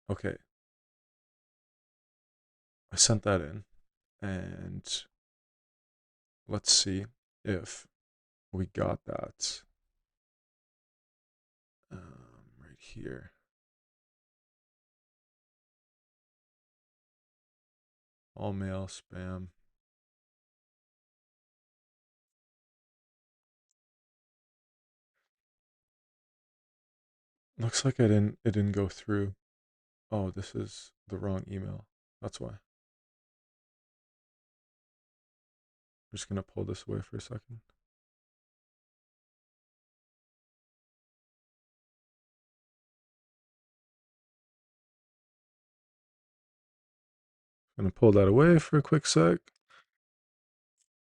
Okay. I sent that in, and let's see if we got that right here. All mail spam. Looks like it didn't go through. Oh, this is the wrong email. That's why. I'm just gonna pull this away for a second. Gonna pull that away for a quick sec.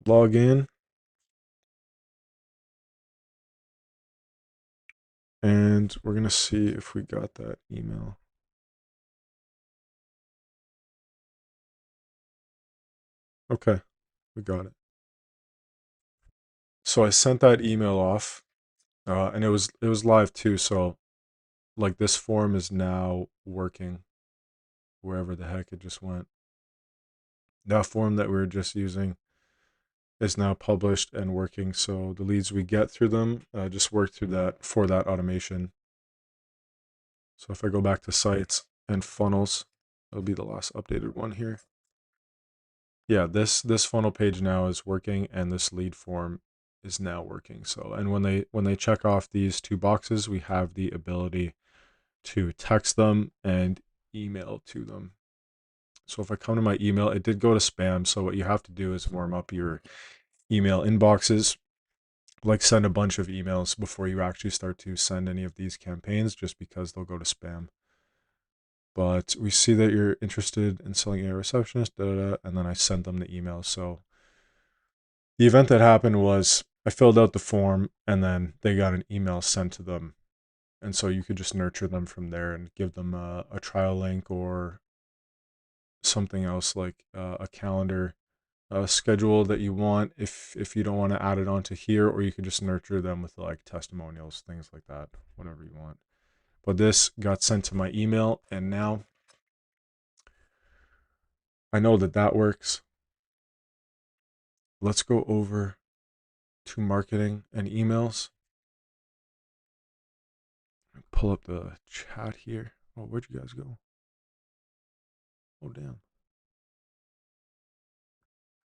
Log in. And we're gonna see if we got that email. Okay, we got it. So I sent that email off, and it was live too. So like this form is now working wherever the heck it just went. That form that we were just using is now published and working. So the leads we get through them just work through that for that automation. So if I go back to sites and funnels, it'll be the last updated one here. Yeah, this funnel page now is working, and this lead form is now working. So, and when they check off these two boxes, we have the ability to text them and email to them. So if I come to my email, it did go to spam. So what you have to do is warm up your email inboxes, like send a bunch of emails before you actually start to send any of these campaigns, just because they'll go to spam. But we see that you're interested in selling a receptionist, and then I sent them the email. So the event that happened was I filled out the form, and then they got an email sent to them. And so you could just nurture them from there and give them a trial link or something else, like a calendar schedule that you want, if you don't want to add it onto here, or you could just nurture them with like testimonials, things like that, whatever you want. But this got sent to my email, and now I know that that works. Let's go over to marketing and emails. Pull up the chat here. Oh, where'd you guys go? Oh, damn.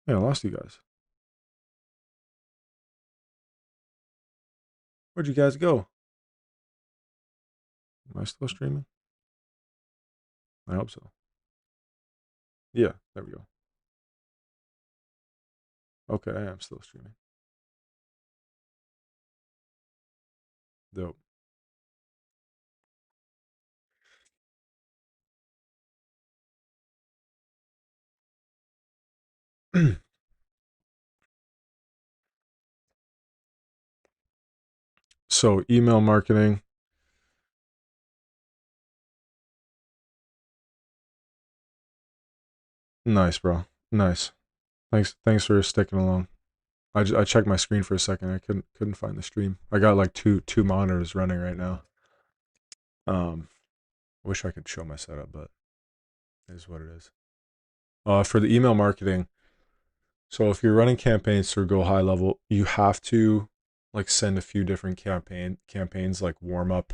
Yeah, I lost you guys. Where'd you guys go? Am I still streaming? I hope so. Yeah, there we go. Okay, I am still streaming. Dope. So email marketing. Nice, bro. Nice. Thanks for sticking along. I checked my screen for a second. I couldn't find the stream. I got like two monitors running right now. I wish I could show my setup, but it is what it is. For the email marketing, so if you're running campaigns through GoHighLevel, you have to like send a few different campaigns, like warm up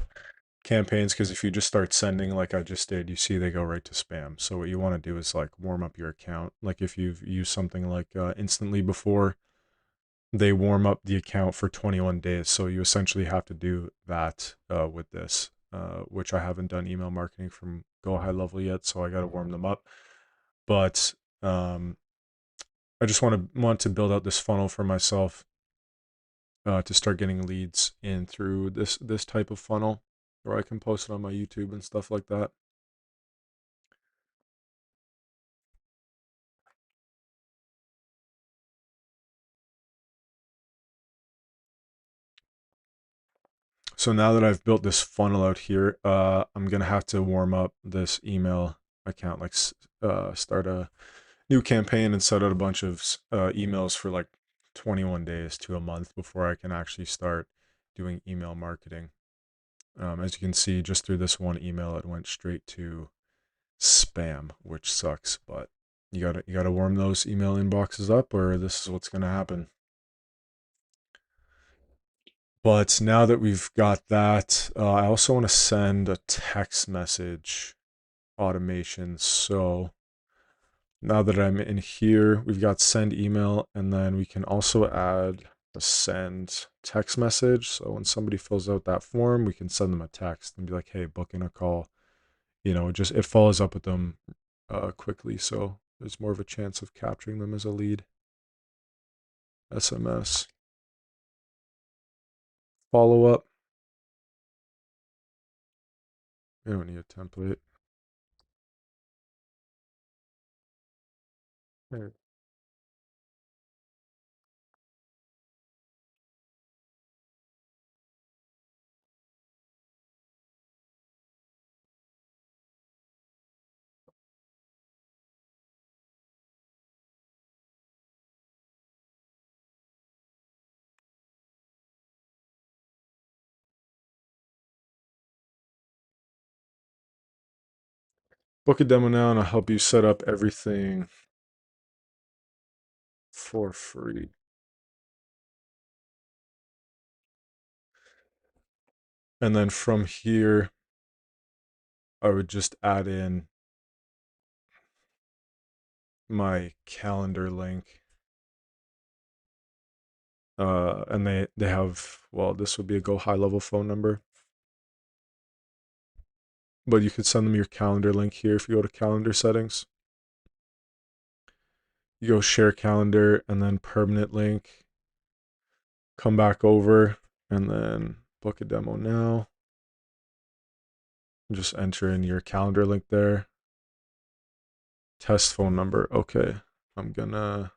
campaigns, because if you just start sending like I just did, you see they go right to spam. So what you want to do is like warm up your account. Like if you've used something like Instantly before, they warm up the account for 21 days. So you essentially have to do that with this, which I haven't done email marketing from GoHighLevel yet, so I got to warm them up. But I just want to build out this funnel for myself to start getting leads in through this type of funnel, where I can post it on my YouTube and stuff like that. So now that I've built this funnel out here, I'm gonna have to warm up this email account, like start a new campaign and set out a bunch of emails for like 21 days to a month before I can actually start doing email marketing. As you can see, just through this one email, it went straight to spam, which sucks. But you gotta warm those email inboxes up, or this is what's gonna happen. But now that we've got that, I also want to send a text message automation. So now that I'm in here, we've got send email, and then we can also add a send text message. So when somebody fills out that form, we can send them a text and be like, hey, book in a call. Just it follows up with them quickly. So there's more of a chance of capturing them as a lead. SMS. Follow up. We don't need a template. There. Book a demo now and I'll help you set up everything for free. And then from here, I would just add in my calendar link. And they have, well, this would be a GoHighLevel phone number. But you could send them your calendar link here if you go to calendar settings. You go share calendar and then permanent link. Come back over and then book a demo now. Just enter in your calendar link there. Test phone number. Okay. I'm gonna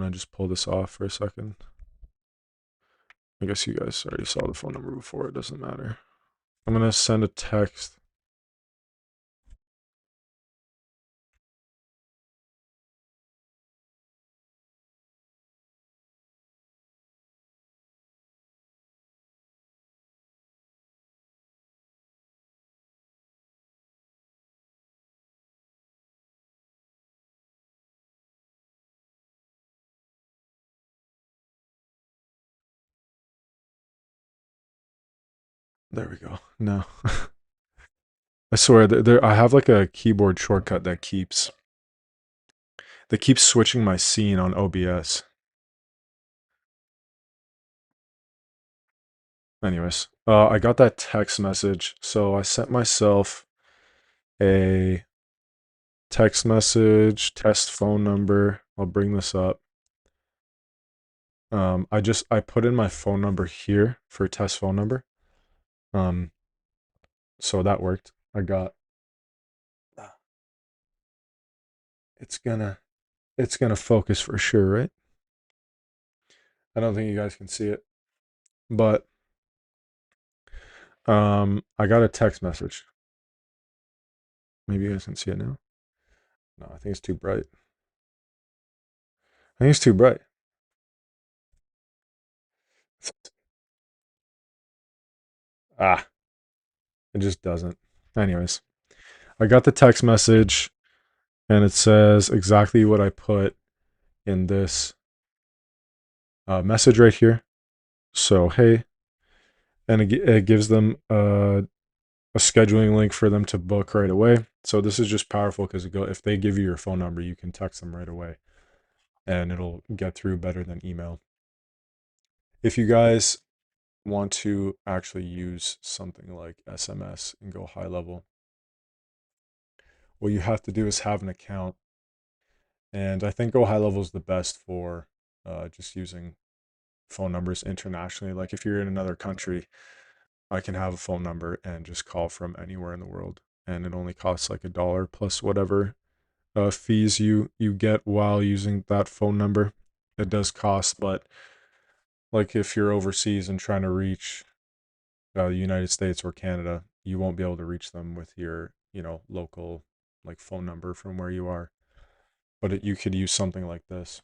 just pull this off for a second. I guess you guys already saw the phone number before. It doesn't matter. I'm gonna send a text. There we go. No. I swear there I have like a keyboard shortcut that keeps switching my scene on OBS. Anyways, I got that text message, so I sent myself a text message, test phone number. I'll bring this up. I put in my phone number here for test phone number. So that worked. I got. It's gonna focus for sure, right? I don't think you guys can see it, but I got a text message. Maybe you guys can see it now. No, I think it's too bright. I think it's too bright. Ah, it just doesn't. Anyways, I got the text message and it says exactly what I put in this message right here. So, hey, and it gives them a scheduling link for them to book right away. So this is just powerful because if they give you your phone number, you can text them right away and it'll get through better than email. If you guys want to actually use something like SMS and GoHighLevel, what you have to do is have an account. And I think GoHighLevel is the best for just using phone numbers internationally. Like if you're in another country, I can have a phone number and just call from anywhere in the world. And it only costs like $1 plus whatever fees you get while using that phone number. It does cost, but like if you're overseas and trying to reach the United States or Canada, you won't be able to reach them with your local like phone number from where you are. But you could use something like this.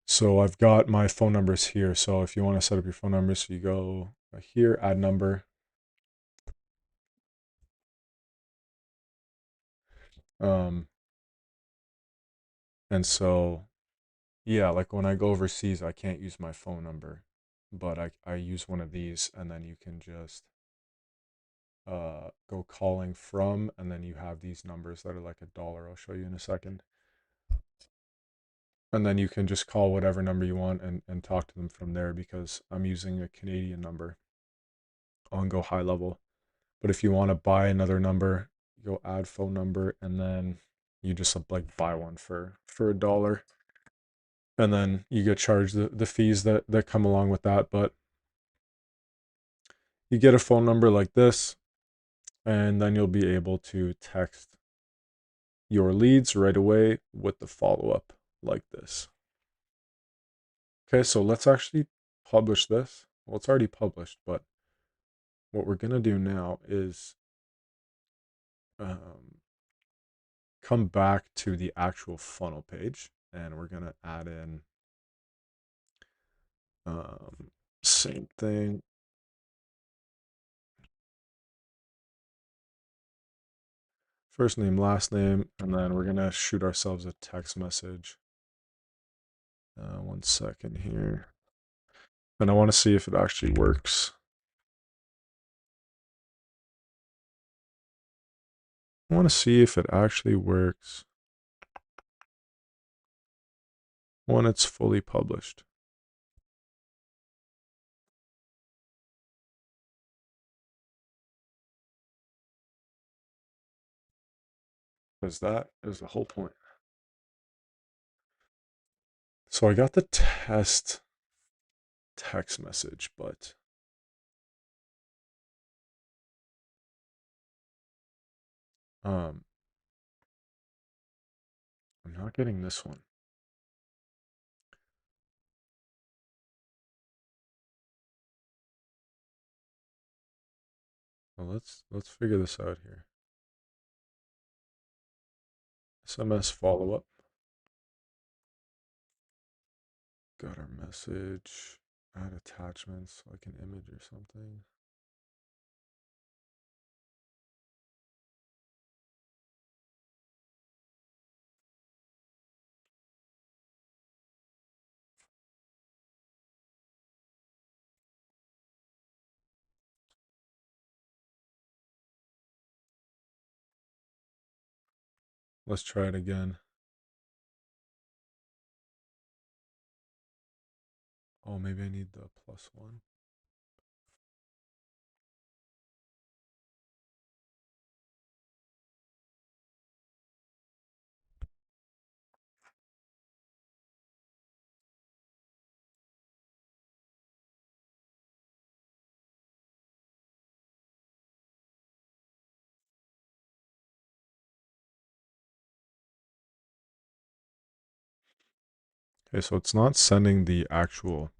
So I've got my phone numbers here. So if you want to set up your phone numbers, so you go here, add number. And so, yeah, like when I go overseas, I can't use my phone number, but I use one of these and then you can just go calling from, and then you have these numbers that are like $1. I'll show you in a second. And then you can just call whatever number you want and talk to them from there because I'm using a Canadian number on GoHighLevel. But if you want to buy another number, go add phone number and then you just like buy one for $1, and then you get charged the fees that come along with that. But you get a phone number like this, and then you'll be able to text your leads right away with the follow-up like this. Okay, so let's actually publish this. Well, it's already published, but what we're gonna do now is come back to the actual funnel page, and we're gonna add in same thing. First name, last name, and then we're gonna shoot ourselves a text message. 1 second here. And I want to see if it actually works. I want to see if it actually works when it's fully published. Because that is the whole point. So I got the test text message, but I'm not getting this one. Well, let's figure this out here. SMS follow-up. Got our message. Add attachments like an image or something. Let's try it again. Oh, maybe I need the +1. Okay, so it's not sending the actual.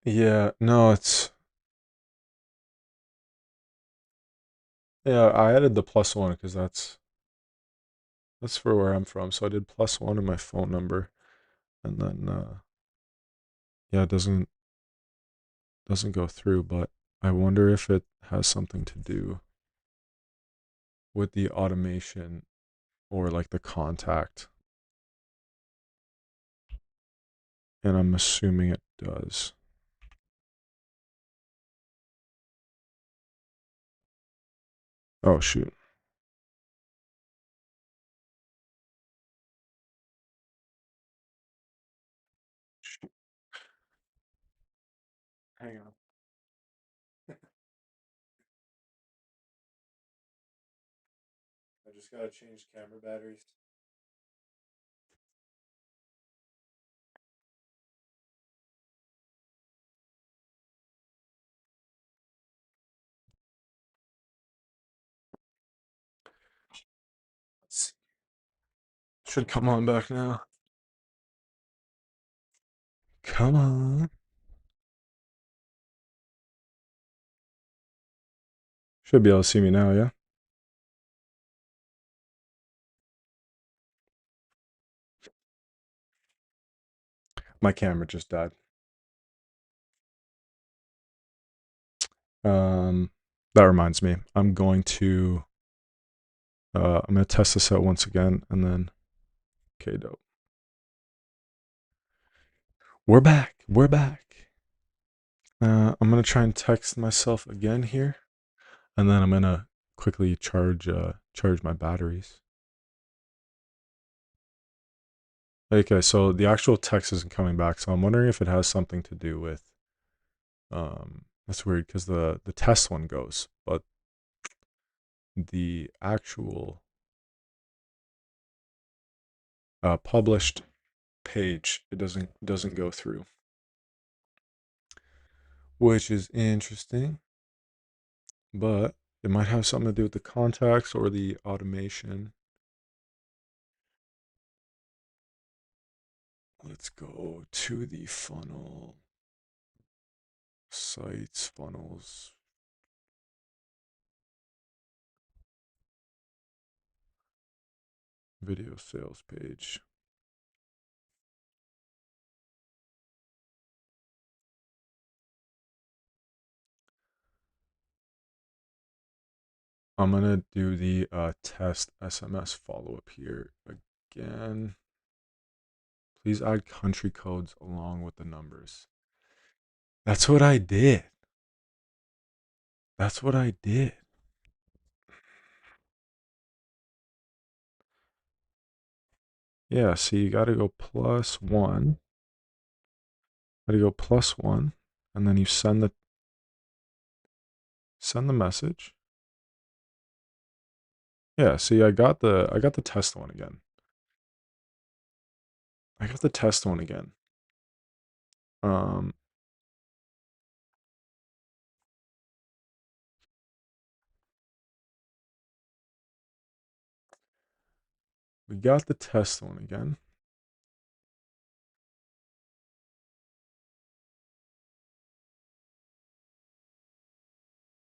Yeah, no, yeah, I added the +1 because that's for where I'm from. So I did +1 in my phone number, and then yeah, it doesn't go through. But I wonder if it has something to do with the automation or like the contact, and I'm assuming it does. Oh shoot. Shoot. Hang on. I just gotta change camera batteries. Let's see. Should come on back now. Come on. Should be able to see me now, yeah? My camera just died. That reminds me. I'm going to test this out once again, and then okay, dope. We're back. We're back. I'm gonna try and text myself again here, and then I'm gonna quickly charge my batteries. Okay, so the actual text isn't coming back, so I'm wondering if it has something to do with that's weird because the test one goes, but the actual published page it doesn't go through, which is interesting, but it might have something to do with the contacts or the automation. Let's go to the funnel sites, funnels, video sales page. I'm gonna do the test SMS follow up here again. Please add country codes along with the numbers. That's what I did. That's what I did. Yeah, see, you got to go plus one. Got to go plus one, and then you send the message. Yeah, see, I got the test one again. I got the test one again. Um, we got the test one again.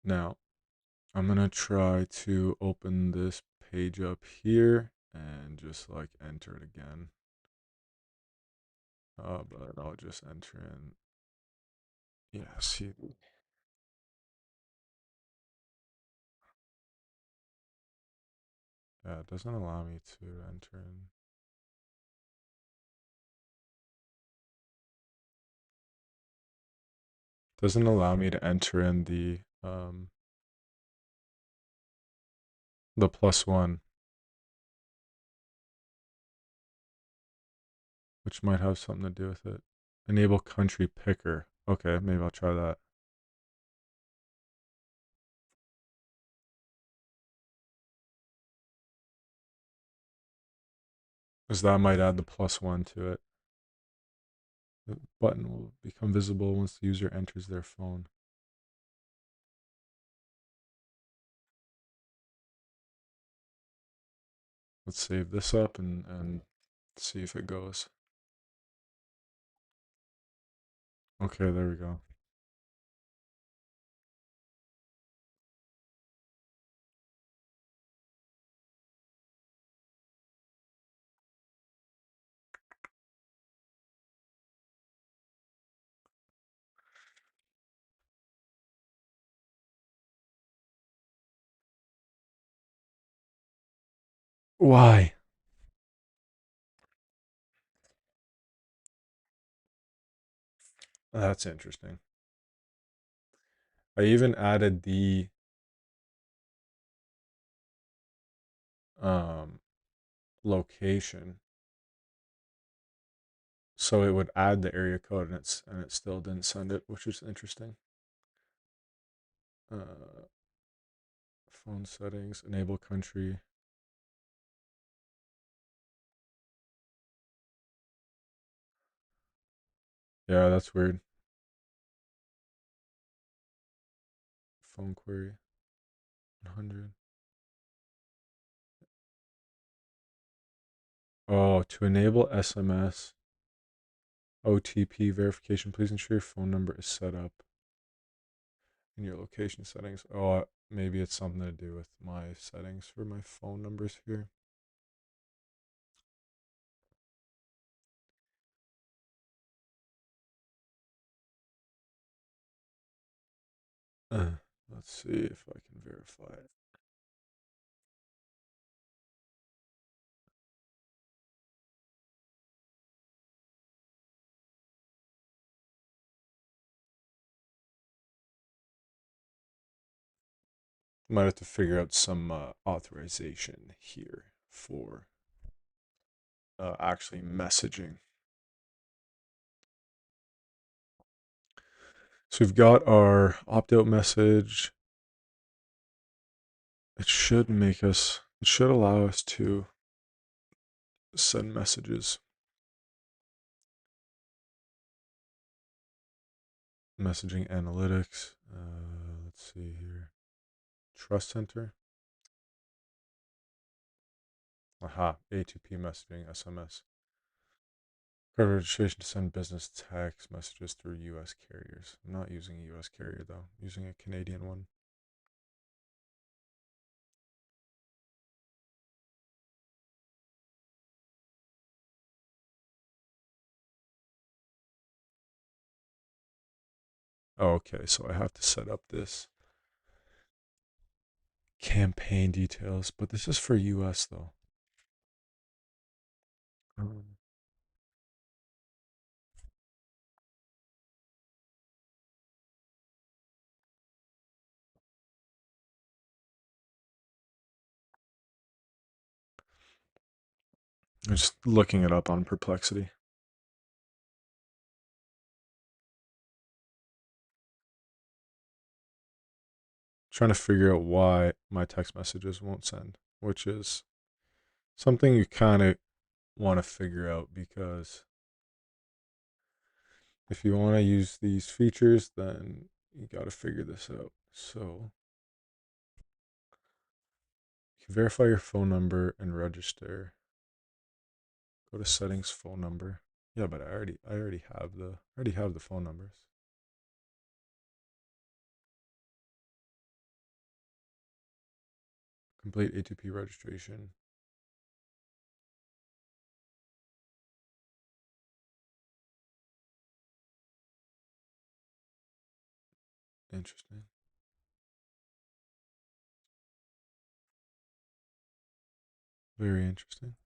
Now, I'm gonna try to open this page up here and just like enter it again. But I'll just enter in. Yeah, see. Yeah, it doesn't allow me to enter in. Doesn't allow me to enter in the plus one, which might have something to do with it. Enable country picker. Okay, maybe I'll try that. Because that might add the plus one to it. The button will become visible once the user enters their phone. Let's save this up and see if it goes. Okay, there we go. Why? That's interesting. I even added the um, location, so it would add the area code, and it still didn't send it, which is interesting. Uh, phone settings, enable country. Yeah, that's weird. Phone query 100. Oh, to enable SMS OTP verification, please ensure your phone number is set up in your location settings. Oh, maybe it's something to do with my settings for my phone numbers here. Let's see if I can verify it. Might have to figure out some authorization here for actually messaging. So we've got our opt-out message. It should allow us to send messages. Messaging analytics. Let's see here. Trust Center. Aha, A2P messaging, SMS. Card registration to send business text messages through U.S. carriers. I'm not using a U.S. carrier though. I'm using a Canadian one. Oh, okay, so I have to set up this campaign details, but this is for U.S. though. I'm just looking it up on Perplexity. Trying to figure out why my text messages won't send, which is something you kind of want to figure out, because if you want to use these features, then you got to figure this out. So you can verify your phone number and register. Go to settings, phone number. Yeah, but I already have the phone numbers. Complete A2P registration. Interesting. Very interesting.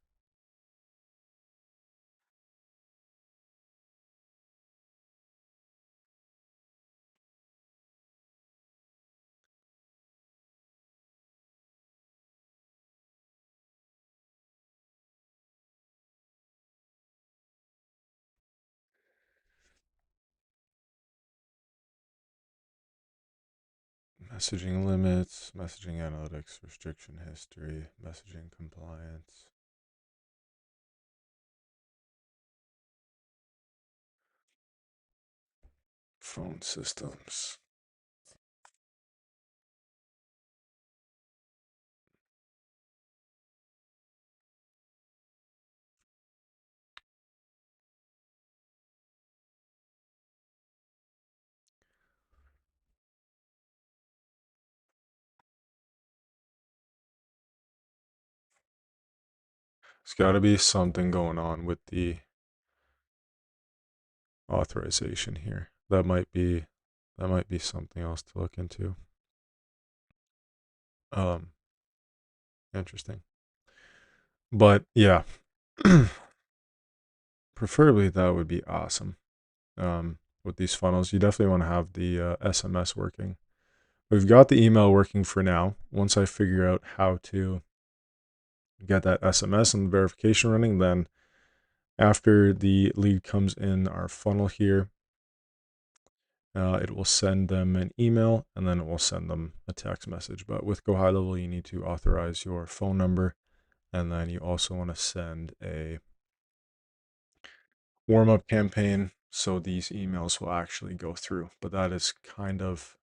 Messaging limits, messaging analytics, restriction history, messaging compliance. Phone systems. There's got to be something going on with the authorization here. That might be something else to look into. Um, Interesting. But yeah, preferably that would be awesome. With these funnels, you definitely want to have the SMS working. We've got the email working for now. Once I figure out how to get that SMS and the verification running, then after the lead comes in our funnel here, it will send them an email and then it will send them a text message. But with GoHighLevel, you need to authorize your phone number, and then you also want to send a warm-up campaign so these emails will actually go through. But that is kind of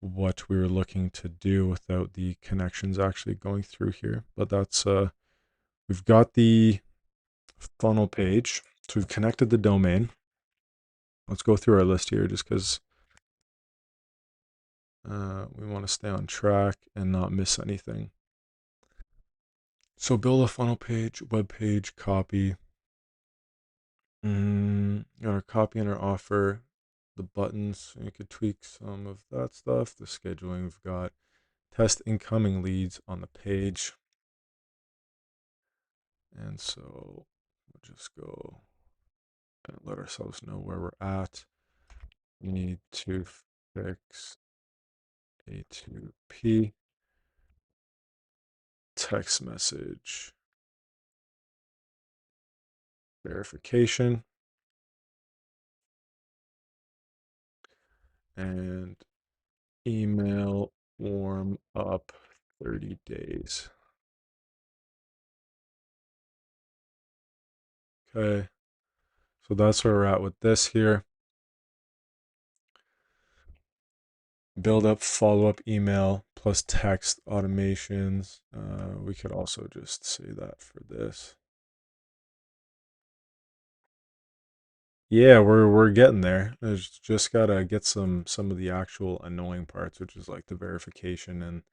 what we were looking to do without the connections actually going through here. But that's we've got the funnel page, so we've connected the domain. Let's go through our list here just because we want to stay on track and not miss anything. So build a funnel page, web page, copy. Got our copy and our offer, the buttons. You could tweak some of that stuff. The scheduling, we've got test incoming leads on the page. And so we'll just go and let ourselves know where we're at. We need to fix A2P text message verification, and email warm up 30 days. Okay, so that's where we're at with this here. Build up follow-up email plus text automations. We could also just say that for this. Yeah, we're getting there. There's just gotta get some of the actual annoying parts, which is like the verification and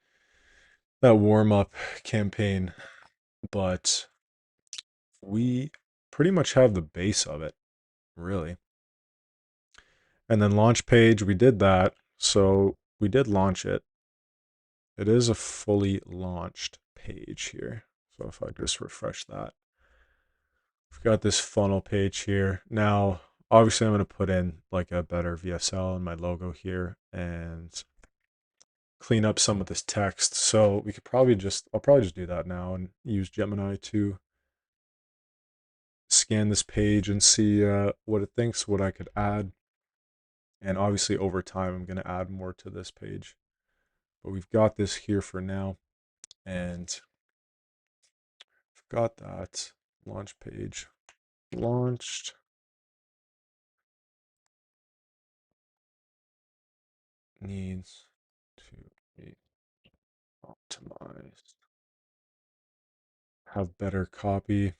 that warm-up campaign. But we pretty much have the base of it, really. And then launch page, we did that. So we did launch it. It is a fully launched page here. So if I just refresh that, we've got this funnel page here. Now, obviously, I'm going to put in like a better VSL in my logo here and clean up some of this text. So we could probably I'll probably just do that now and use Gemini to scan this page and see what it thinks, what I could add. And obviously over time, I'm going to add more to this page. But we've got this here for now. And I've got that launch page launched. Needs to be optimized. Have better copy.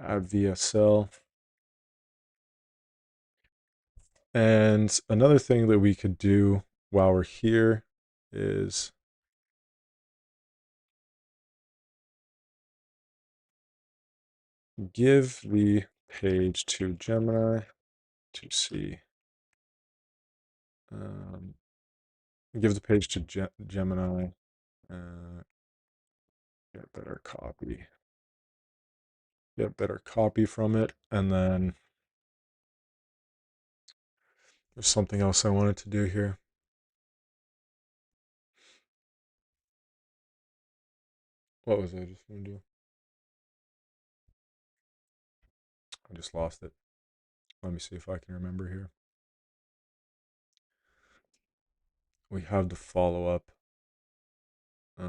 Add VSL. And another thing that we could do while we're here is give the page to Gemini to see. Give the page to Gemini. Get better copy. Get better copy from it. And then there's something else I wanted to do here. What was I just going to do? I just lost it. Let me see if I can remember here. We have the follow-up. Yeah,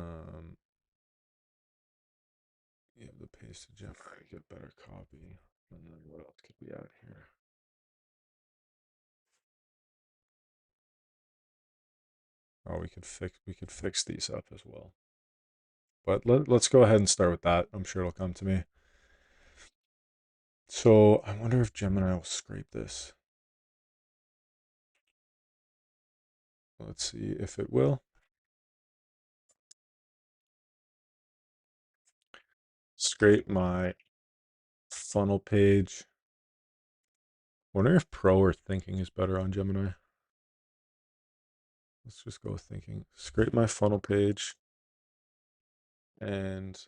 the paste to Gemini, get better copy. And then what else could we add here? Oh, we could fix these up as well. But let's go ahead and start with that. I'm sure it'll come to me. So I wonder if Gemini will scrape this. Let's see if it will. Scrape my funnel page. Wonder if Pro or Thinking is better on Gemini. Let's just go with Thinking. Scrape my funnel page and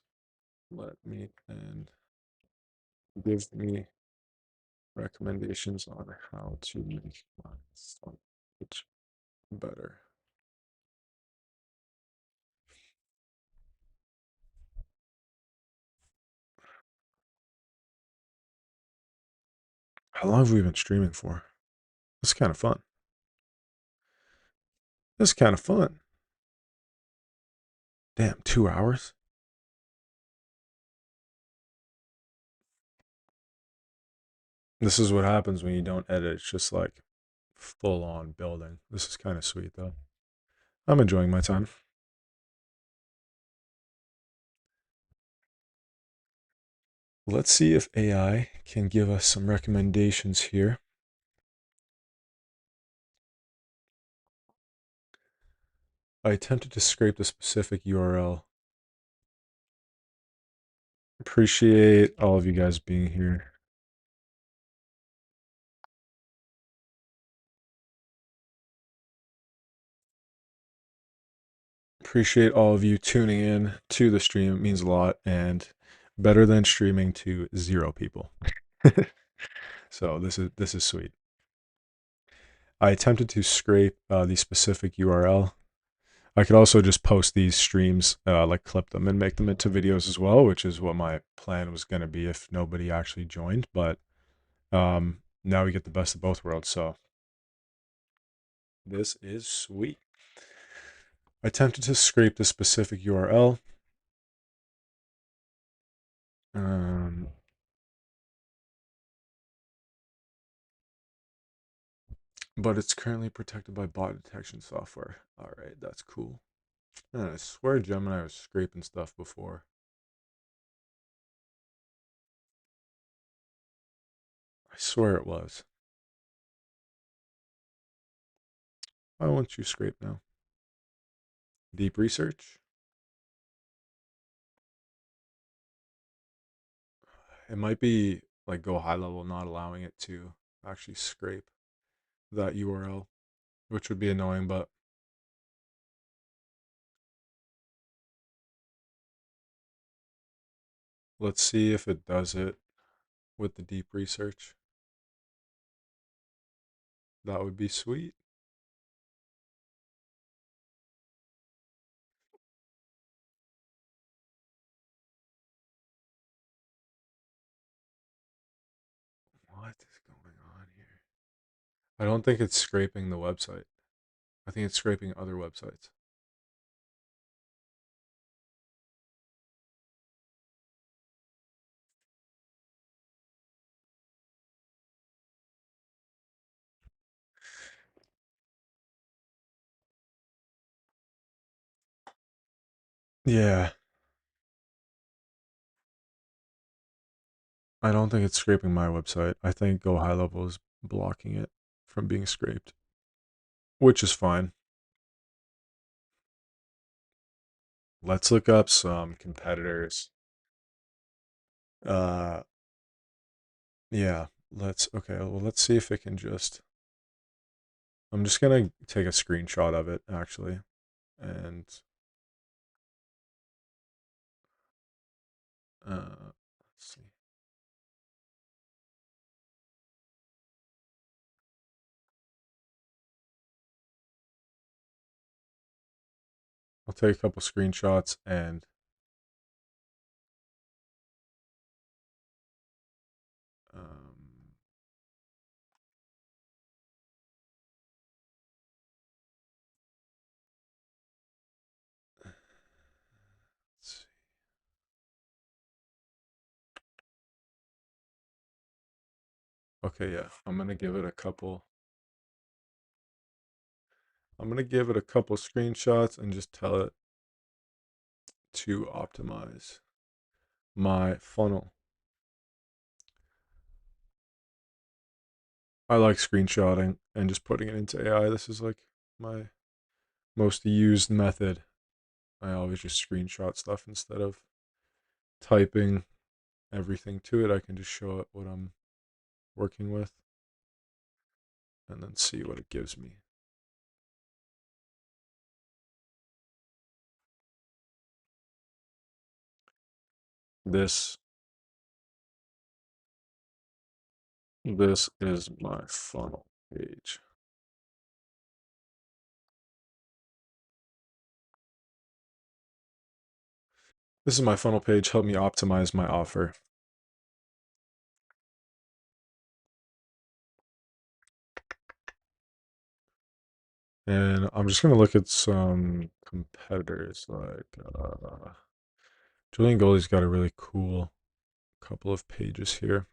give me recommendations on how to make my funnel page better. How long have we been streaming for? This is kind of fun. This is kind of fun. Damn, 2 hours? This is what happens when you don't edit. It's just like full on building. This is kind of sweet though. I'm enjoying my time. Let's see if AI can give us some recommendations here. I attempted to scrape the specific URL. Appreciate all of you guys being here. Appreciate all of you tuning in to the stream. It means a lot and better than streaming to 0 people. So this is sweet. I attempted to scrape the specific URL. I could also just post these streams, like clip them and make them into videos as well, which is what my plan was going to be if nobody actually joined. But now we get the best of both worlds. So this is sweet. I attempted to scrape the specific URL. But it's currently protected by bot detection software. All right, that's cool. Man, I swear Gemini was scraping stuff before. I swear it was. Why won't you scrape now? Deep research? It might be like GoHighLevel not allowing it to actually scrape that URL, which would be annoying, but let's see if it does it with the deep research. That would be sweet. What is going on here? I don't think it's scraping the website. I think it's scraping other websites. Yeah, I don't think it's scraping my website. I think GoHighLevel is blocking it from being scraped, which is fine. Let's look up some competitors. Uh, yeah, okay, well, let's see if it can just, I'm just gonna take a screenshot of it actually, and, let's see. I'll take a couple screenshots and, um, let's see. Okay, yeah, I'm gonna give it a couple screenshots and just tell it to optimize my funnel. I like screenshotting and just putting it into AI. This is like my most used method. I always just screenshot stuff instead of typing everything to it. I can just show it what I'm working with and then see what it gives me. This this is my funnel page. This is my funnel page. Help me optimize my offer. And I'm just gonna look at some competitors like Julian Goldie's got a really cool couple of pages here.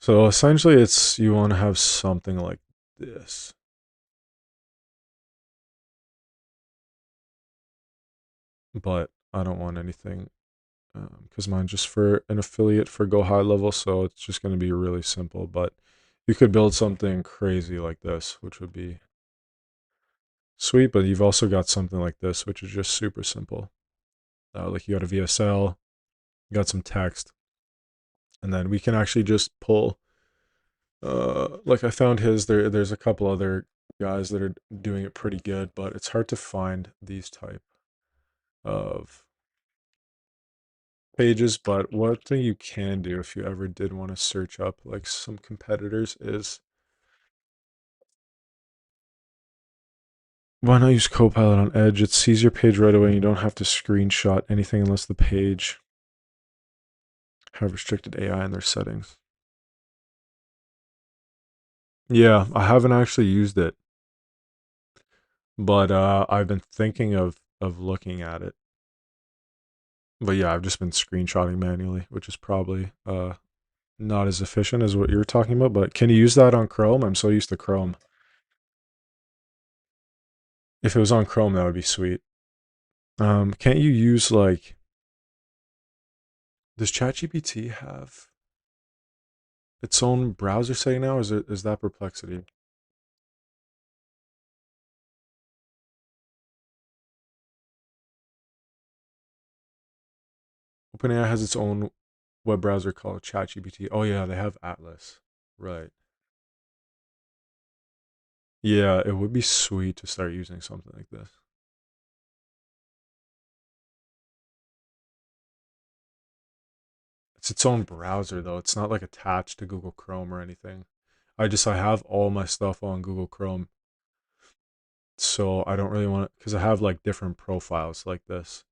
So essentially it's you want to have something like this. But I don't want anything because mine's just for an affiliate for GoHighLevel, so it's just going to be really simple. But you could build something crazy like this, which would be sweet. But you've also got something like this, which is just super simple. Like you got a VSL, you got some text, and then we can actually just pull. Like I found his. There's a couple other guys that are doing it pretty good, but it's hard to find these type of pages. But one thing you can do if you ever did want to search up like some competitors is Why not use Copilot on Edge? It sees your page right away and you don't have to screenshot anything unless the page have restricted AI in their settings. Yeah, I haven't actually used it, but I've been thinking of looking at it. But yeah, I've just been screenshotting manually, which is probably not as efficient as what you're talking about. But can you use that on Chrome? I'm so used to Chrome. If it was on Chrome, that would be sweet. Can't you use like, does ChatGPT have its own browser setting now? Is that Perplexity? OpenAI has its own web browser called ChatGPT. Oh yeah, they have Atlas. Right. Yeah, it would be sweet to start using something like this. It's its own browser though. It's not like attached to Google Chrome or anything. I have all my stuff on Google Chrome, so I don't really want to because I have like different profiles like this.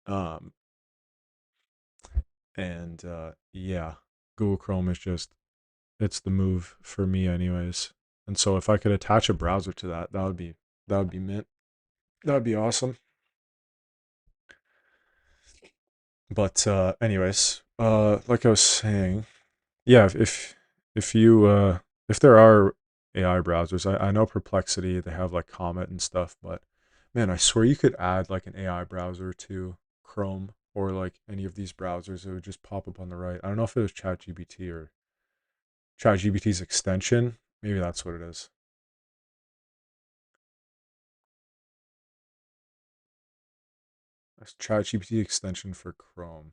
Um, and yeah, Google Chrome is just it's the move for me anyways. And so if I could attach a browser to that, that would be mint. That would be awesome. But anyways, like I was saying, yeah, if you if there are AI browsers, I know Perplexity, they have like Comet and stuff, but man, I swear you could add like an AI browser to Chrome or like any of these browsers. It would just pop up on the right. I don't know if it was ChatGPT or ChatGPT's extension. Maybe that's what it is. That's ChatGPT extension for Chrome.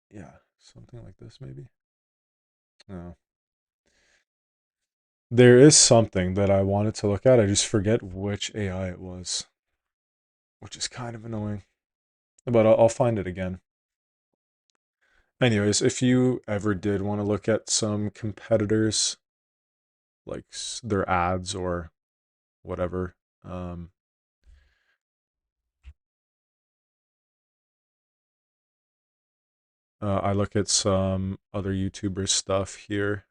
Yeah, something like this maybe. No. There is something that I wanted to look at. I just forget which AI it was, which is kind of annoying. But I'll find it again. Anyways, if you ever did want to look at some competitors, like their ads or whatever, um, I look at some other YouTubers' stuff here,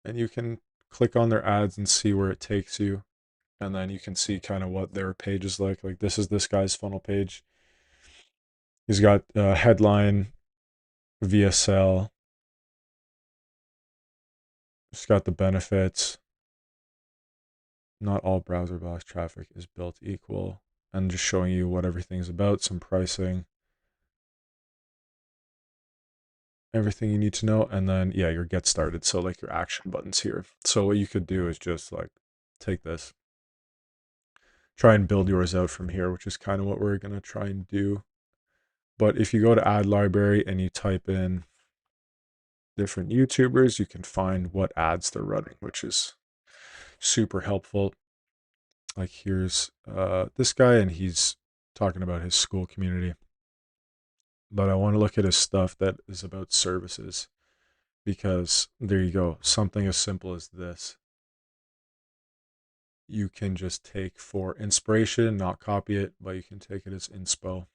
and you can click on their ads and see where it takes you. And then you can see kind of what their page is like. Like this is this guy's funnel page. He's got headline, VSL. He's got the benefits. Not all browser box traffic is built equal. And just showing you what everything's about, some pricing, everything you need to know. And then, yeah, your get started. So, like your action buttons here. So, what you could do is just like take this, try and build yours out from here, which is kind of what we're going to try and do. But if you go to ad library and you type in different YouTubers, you can find what ads they're running, which is super helpful. Like here's this guy, and he's talking about his Skool community. But I want to look at his stuff that is about services because there you go. Something as simple as this, you can just take for inspiration, not copy it, but you can take it as inspo.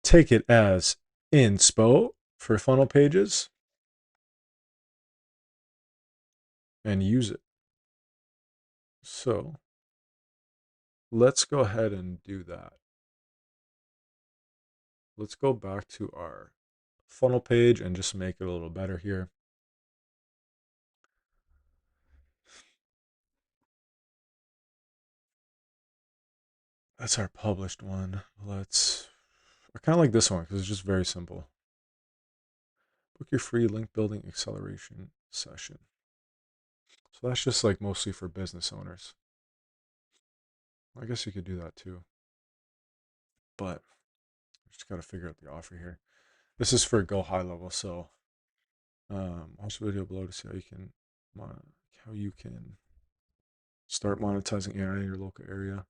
Take it as inspo for funnel pages and use it. So let's go ahead and do that. Let's go back to our funnel page and just make it a little better here. That's our published one. I kind of like this one because it's just very simple. Book your free link building acceleration session. So that's just like mostly for business owners. I guess you could do that too. But just got to figure out the offer here. This is for GoHighLevel. So watch the video below to see how you can start monetizing AI in your local area.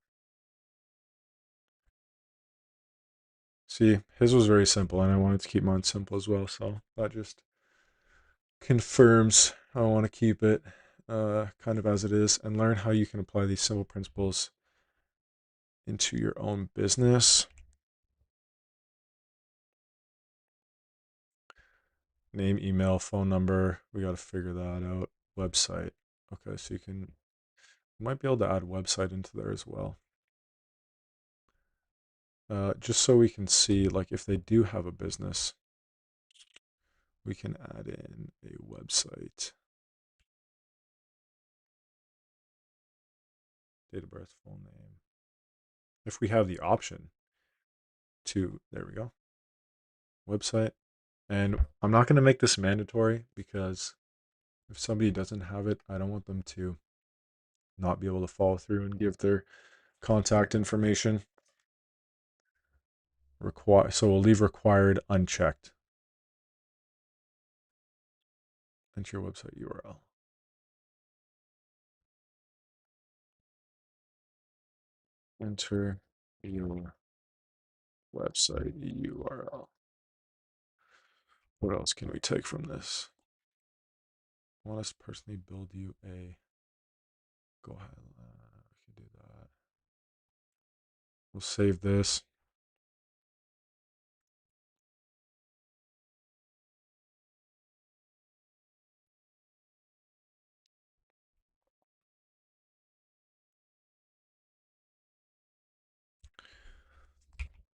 See, his was very simple, and I wanted to keep mine simple as well. So that just confirms I want to keep it kind of as it is and learn how you can apply these simple principles into your own business. Name, email, phone number. We got to figure that out. Website. Okay, so you might be able to add website into there as well. Just so we can see, like, if they do have a business, we can add in a website. Date of birth, full name. If we have the option to, there we go, website. And I'm not going to make this mandatory because if somebody doesn't have it, I don't want them to not be able to follow through and give their contact information. So we'll leave required unchecked. Enter your website URL. Enter your website URL. What else can we take from this? I want us to personally build you a go ahead. We can do that. We'll save this.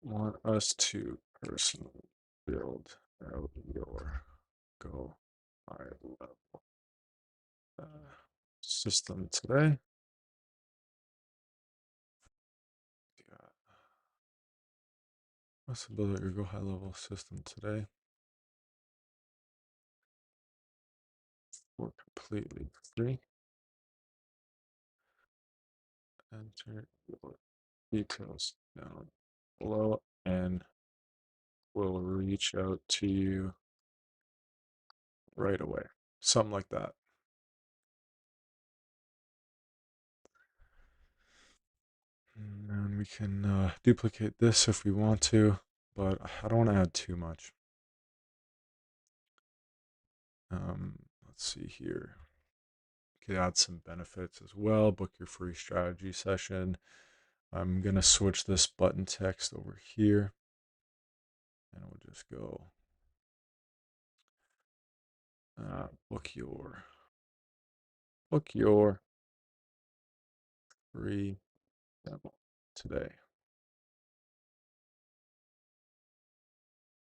Want us to personally build out your go high level system today. Yeah. Let's build out your go high level system today. For completely free. Enter your details down below and we'll reach out to you right away. Something like that. And then we can duplicate this if we want to, but I don't want to add too much. Let's see here. You could add some benefits as well. Book your free strategy session. I'm going to switch this button text over here. And we'll just go book your free demo today.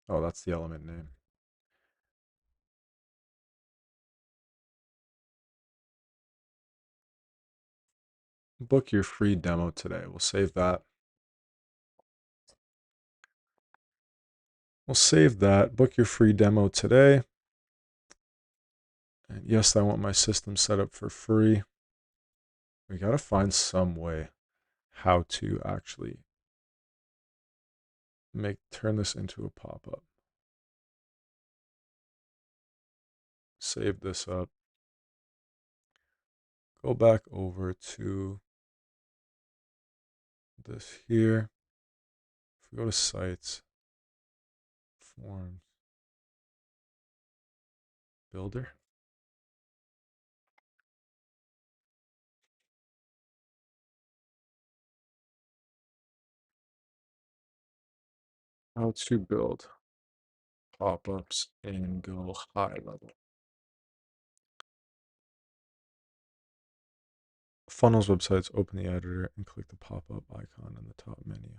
Oh, that's the element name. Book your free demo today. We'll save that. We'll save that. Book your free demo today. And yes, I want my system set up for free. We got to find some way how to actually turn this into a pop-up. Save this up. Go back over to this here. If we go to sites, forms, builder. How to build pop-ups in GoHighLevel. Funnels websites, open the editor and click the pop-up icon in the top menu.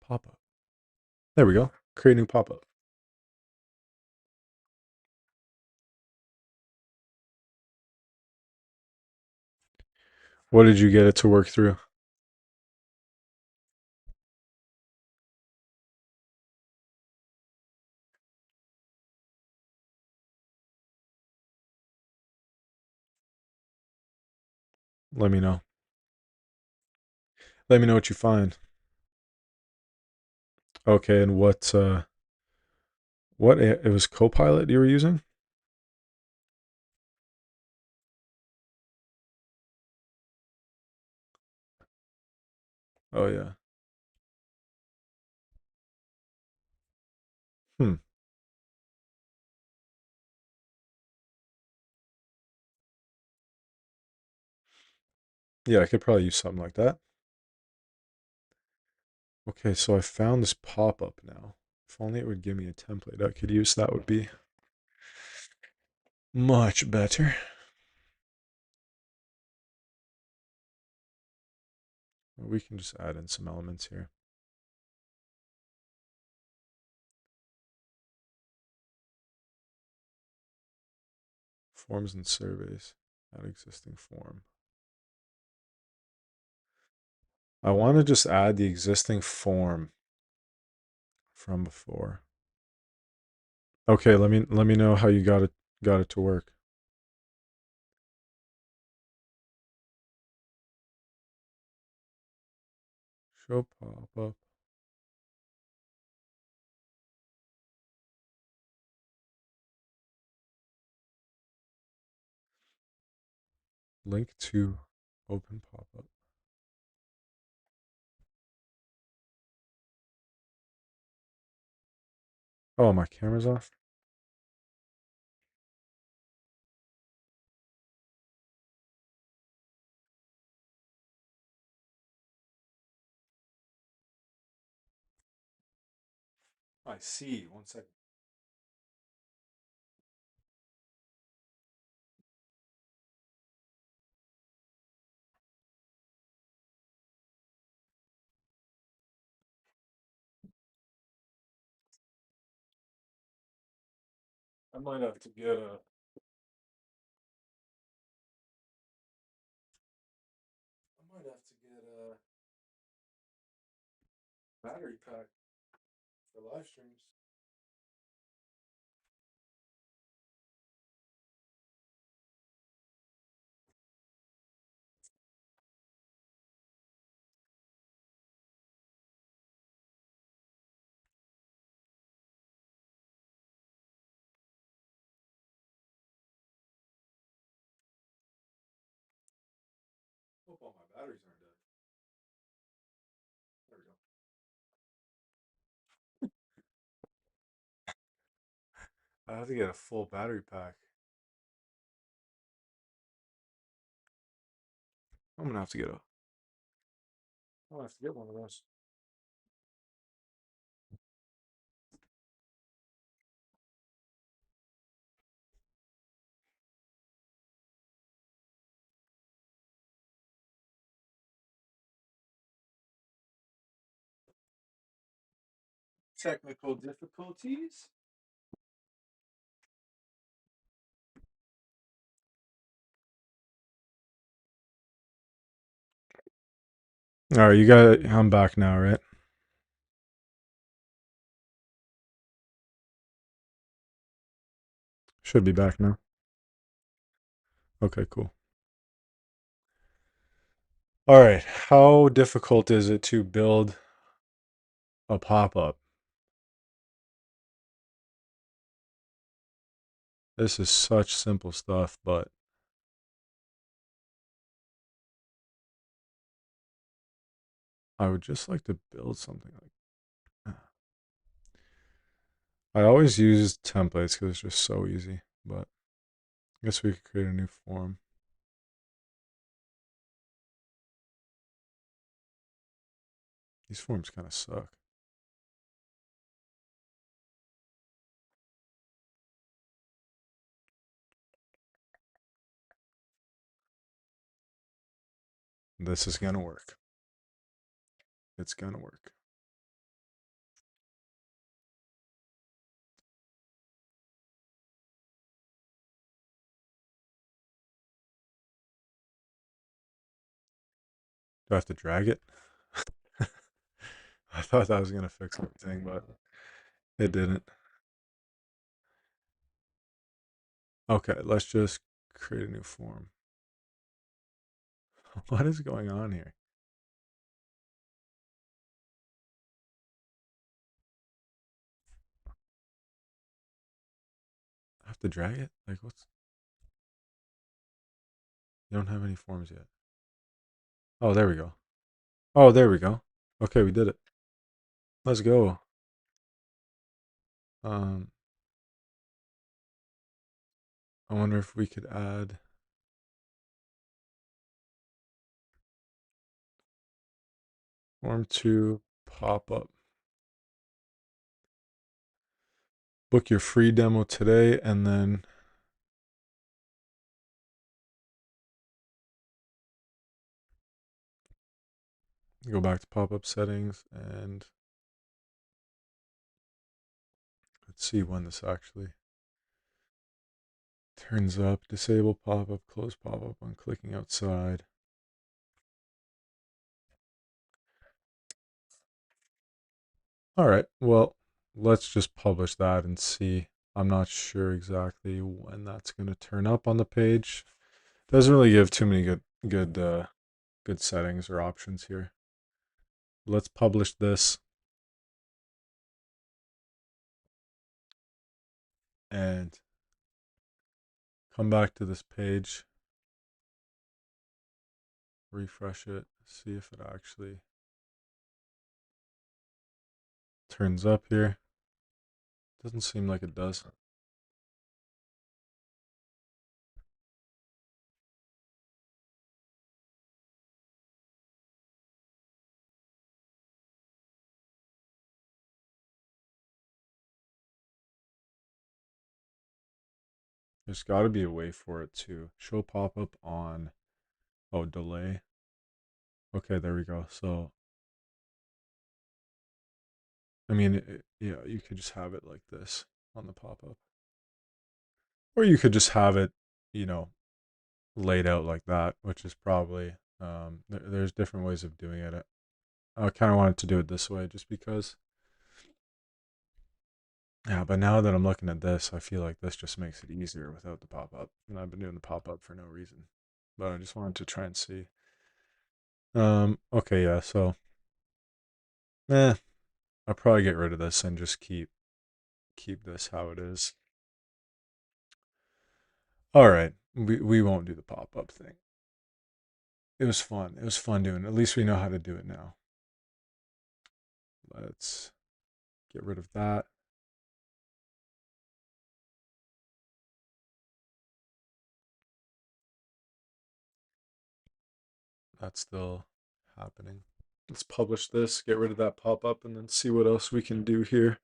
Pop-up. There we go. Create a new pop-up. What did you get it to work through? Let me know. Let me know what you find. Okay, and what it was Copilot you were using? Oh yeah. Hmm. Yeah, I could probably use something like that. Okay, so I found this pop-up now. If only it would give me a template I could use, that would be much better. We can just add in some elements here. Forms and surveys. Add existing form. I want to just add the existing form from before. Okay, let me know how you got it to work. Show pop-up. Link to open pop-up. Oh, my camera's off. I see. One second. I might have to get a I might have to get a battery pack for live streams. Hope all my batteries aren't dead. There we go. I have to get a full battery pack. I'm gonna have to get a. I'll have to get one of those. Technical difficulties. All right, you got it. I'm back now, right? Should be back now. Okay, cool. All right, how difficult is it to build a pop-up? This is such simple stuff, but I would just like to build something like. I always use templates because it's just so easy, but I guess we could create a new form. These forms kind of suck. This is gonna work. It's gonna work. Do I have to drag it? I thought that was gonna fix everything, but it didn't. Okay, let's just create a new form. What is going on here? I have to drag it? Like, what's. You don't have any forms yet. Oh, there we go. Oh, there we go. Okay, we did it. Let's go. Um, I wonder if we could add form to pop up. Book your free demo today and then go back to pop-up settings and let's see when this actually turns up. Disable pop-up, close pop-up when clicking outside. All right, well, let's just publish that and see. I'm not sure exactly when that's going to turn up on the page. Doesn't really give too many good settings or options here. Let's publish this and come back to this page, refresh it, see if it actually turns up here. Doesn't seem like it does. There's got to be a way for it to show pop-up on, oh, delay. Okay, there we go. So, I mean, yeah, you could just have it like this on the pop-up. Or you could just have it, you know, laid out like that, which is probably, there's different ways of doing it. I kind of wanted to do it this way just because, yeah, but now that I'm looking at this, I feel like this just makes it easier without the pop-up. And I've been doing the pop-up for no reason. But I just wanted to try and see. Okay, yeah, so, I'll probably get rid of this and just keep this how it is. All right, we won't do the pop-up thing. It was fun. It was fun doing it. At least we know how to do it now. Let's get rid of that. That's still happening. Let's publish this, get rid of that pop-up, and then see what else we can do here.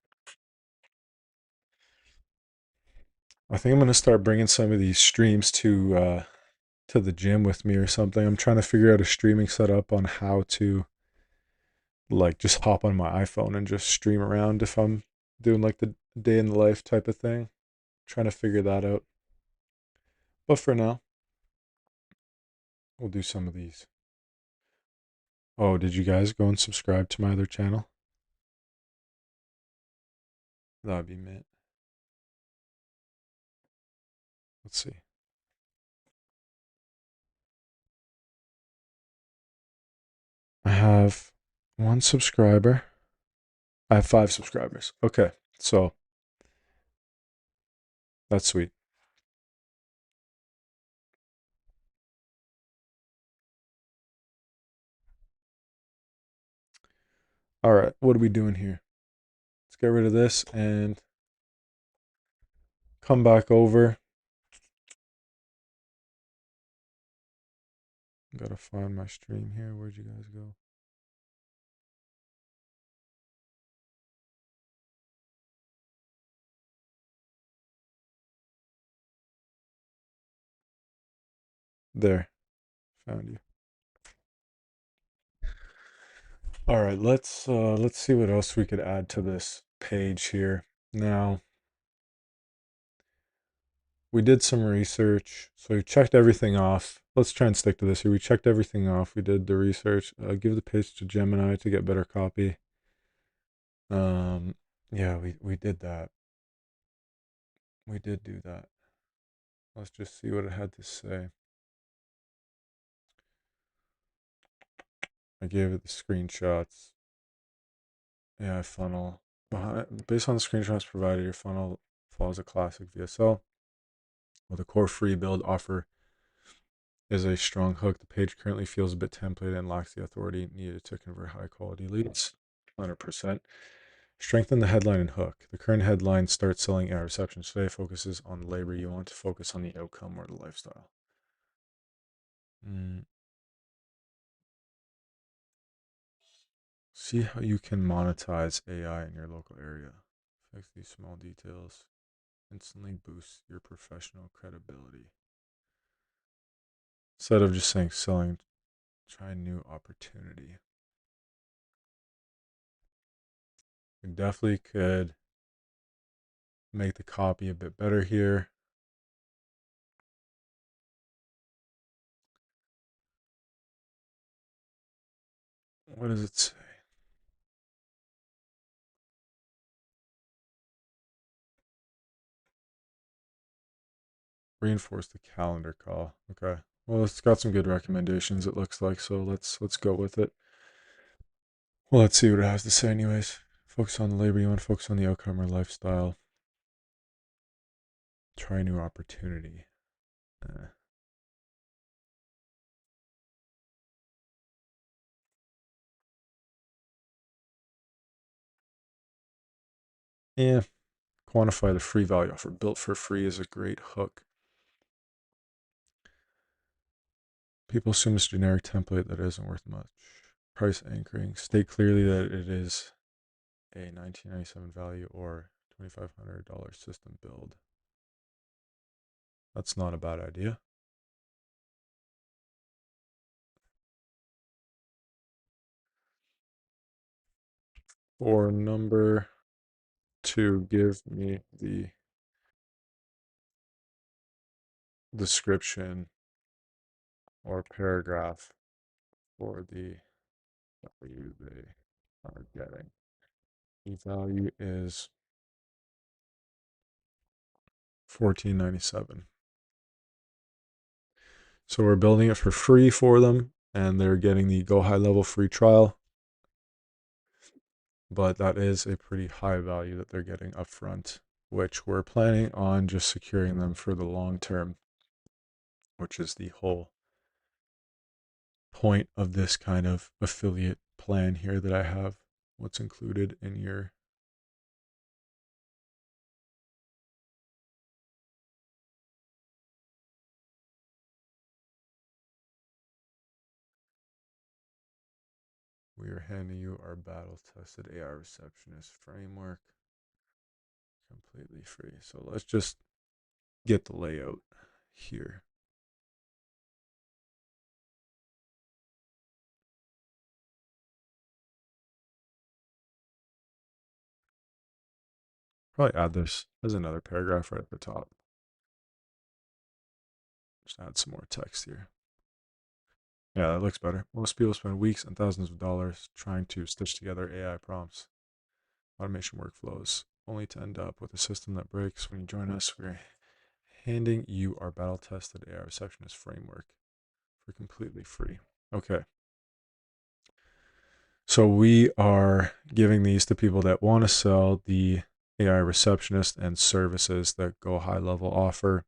I think I'm gonna start bringing some of these streams to the gym with me or something. I'm trying to figure out a streaming setup on how to like just hop on my iPhone and just stream around if I'm doing like the day in the life type of thing. Trying to figure that out. But for now, we'll do some of these. Oh, did you guys go and subscribe to my other channel? That would be mint. Let's see. I have one subscriber. I have 5 subscribers. Okay, so that's sweet. All right, what are we doing here? Let's get rid of this and come back over. Gotta find my stream here. Where'd you guys go? There, found you. All right, let's see what else we could add to this page here. Now, we did some research, so we checked everything off. Let's try and stick to this here. We checked everything off. We did the research. Give the page to Gemini to get better copy. Yeah, we did that. We did do that. Let's just see what it had to say. I gave it the screenshots. AI funnel. Based on the screenshots provided, your funnel follows a classic VSL with a core free build offer is a strong hook. The page currently feels a bit templated and lacks the authority needed to convert high quality leads. 100%. Strengthen the headline and hook. The current headline, "Start Selling at Reception Today," focuses on labor. You want to focus on the outcome or the lifestyle. See how you can monetize AI in your local area. Fix these small details. Instantly boost your professional credibility. Instead of just saying selling, try a new opportunity. We definitely could make the copy a bit better here. What does it say? Reinforce the calendar call. Okay. Well, it's got some good recommendations, it looks like, so let's go with it. Well, let's see what it has to say anyways. Focus on the labor. You want to focus on the outcome or lifestyle. Try a new opportunity. Yeah. Quantify the free value offer. Built for free is a great hook. People assume it's a generic template that isn't worth much. Price anchoring. State clearly that it is a $19.97 value or $2,500 system build. That's not a bad idea. For number 2, give me the description or paragraph for the value they are getting. The value is $14.97. So we're building it for free for them, and they're getting the GoHighLevel free trial. But that is a pretty high value that they're getting upfront, which we're planning on just securing them for the long term, which is the whole point of this kind of affiliate plan here that I have. What's included in your we are handing you our battle tested AI receptionist framework completely free. So let's just get the layout here. Probably add this as another paragraph right at the top. Just add some more text here. Yeah, that looks better. Most people spend weeks and thousands of dollars trying to stitch together AI prompts, automation workflows, only to end up with a system that breaks. When you join us, we're handing you our battle tested AI receptionist framework for completely free. Okay. So we are giving these to people that want to sell the AI receptionist and services that GoHighLevel offer.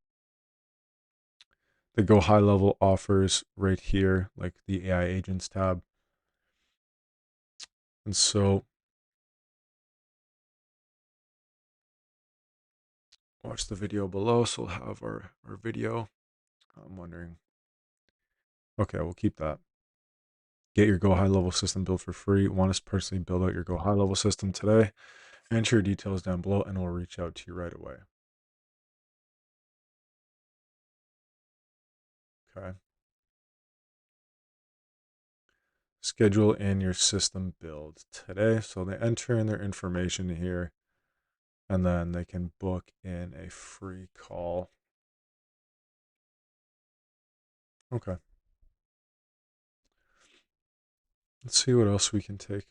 The GoHighLevel offers right here, like the AI agents tab. And so watch the video below. So we'll have our video. I'm wondering. Okay, we'll keep that. Get your GoHighLevel system built for free. Want us to personally build out your GoHighLevel system today? Enter your details down below and we'll reach out to you right away. Okay. Schedule in your system build today. So they enter in their information here and then they can book in a free call. Okay. Let's see what else we can take.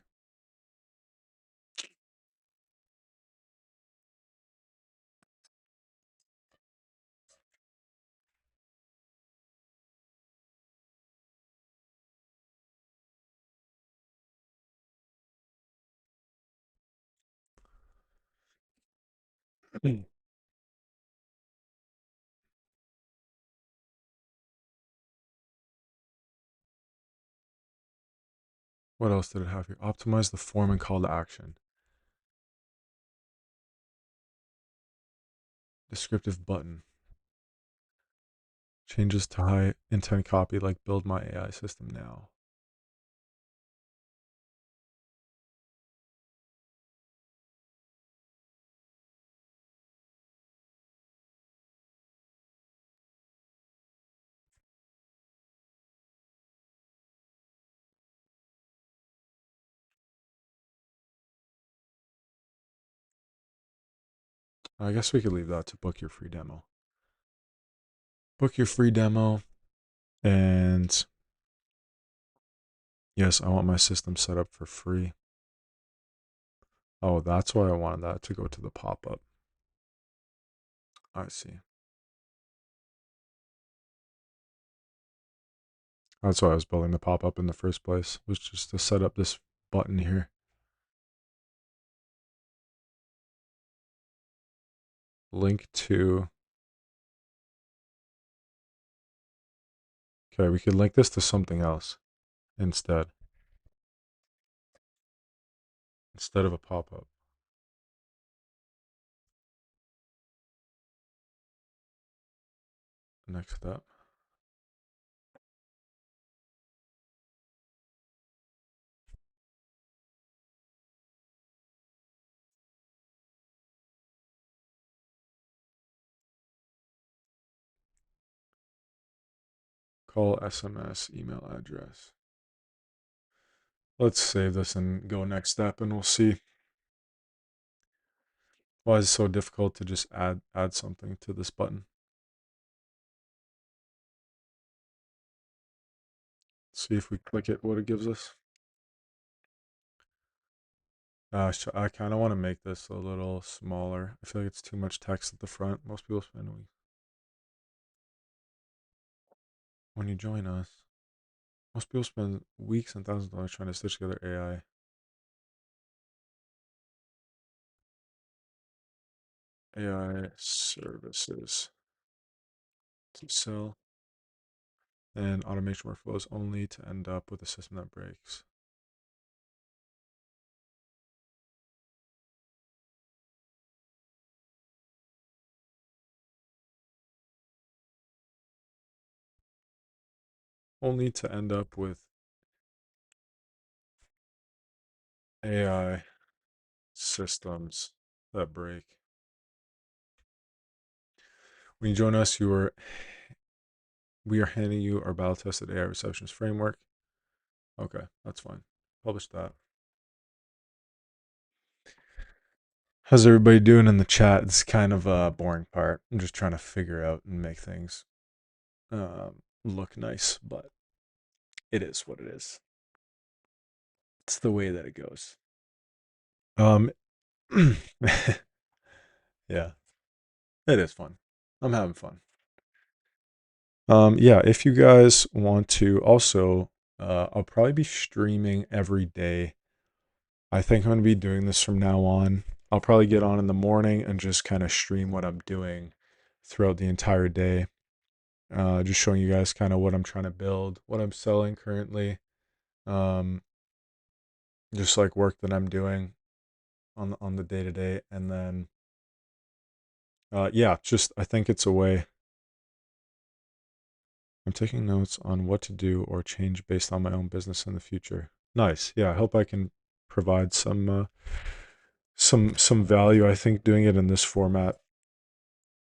What else did it have here? Optimize the form and call to action. Descriptive button. Changes to high intent copy like build my AI system now. I guess we could leave that to book your free demo. Book your free demo. And yes, I want my system set up for free. Oh, that's why I wanted that to go to the pop-up. I see. That's why I was building the pop-up in the first place, was just to set up this button here. Link to. Okay, we could link this to something else instead of a pop-up. Next step. Call, SMS, email address. Let's save this and go next step, and we'll see. Why is it so difficult to just add something to this button? See if we click it, what it gives us. I kind of want to make this a little smaller. I feel like it's too much text at the front. Most people spend weeks. When you join us, most people spend weeks and thousands of dollars trying to stitch together AI services to sell and automation workflows only to end up with a system that breaks. Only to end up with AI systems that break. When you join us, we are handing you our battle tested AI receptionist framework. Okay, that's fine. Publish that. How's everybody doing in the chat? It's kind of a boring part. I'm just trying to figure out and make things look nice, but it is what it is. It's the way that it goes. Yeah, it is fun. I'm having fun. Yeah, if you guys want to also, I'll probably be streaming every day. I think I'm going to be doing this from now on. I'll probably get on in the morning and just kind of stream what I'm doing throughout the entire day. Just showing you guys kind of what I'm trying to build, what I'm selling currently, um, just like work that I'm doing on the day to day, and then yeah, just I think it's a way. I'm taking notes on what to do or change based on my own business in the future. Nice. Yeah, I hope I can provide some value. I think doing it in this format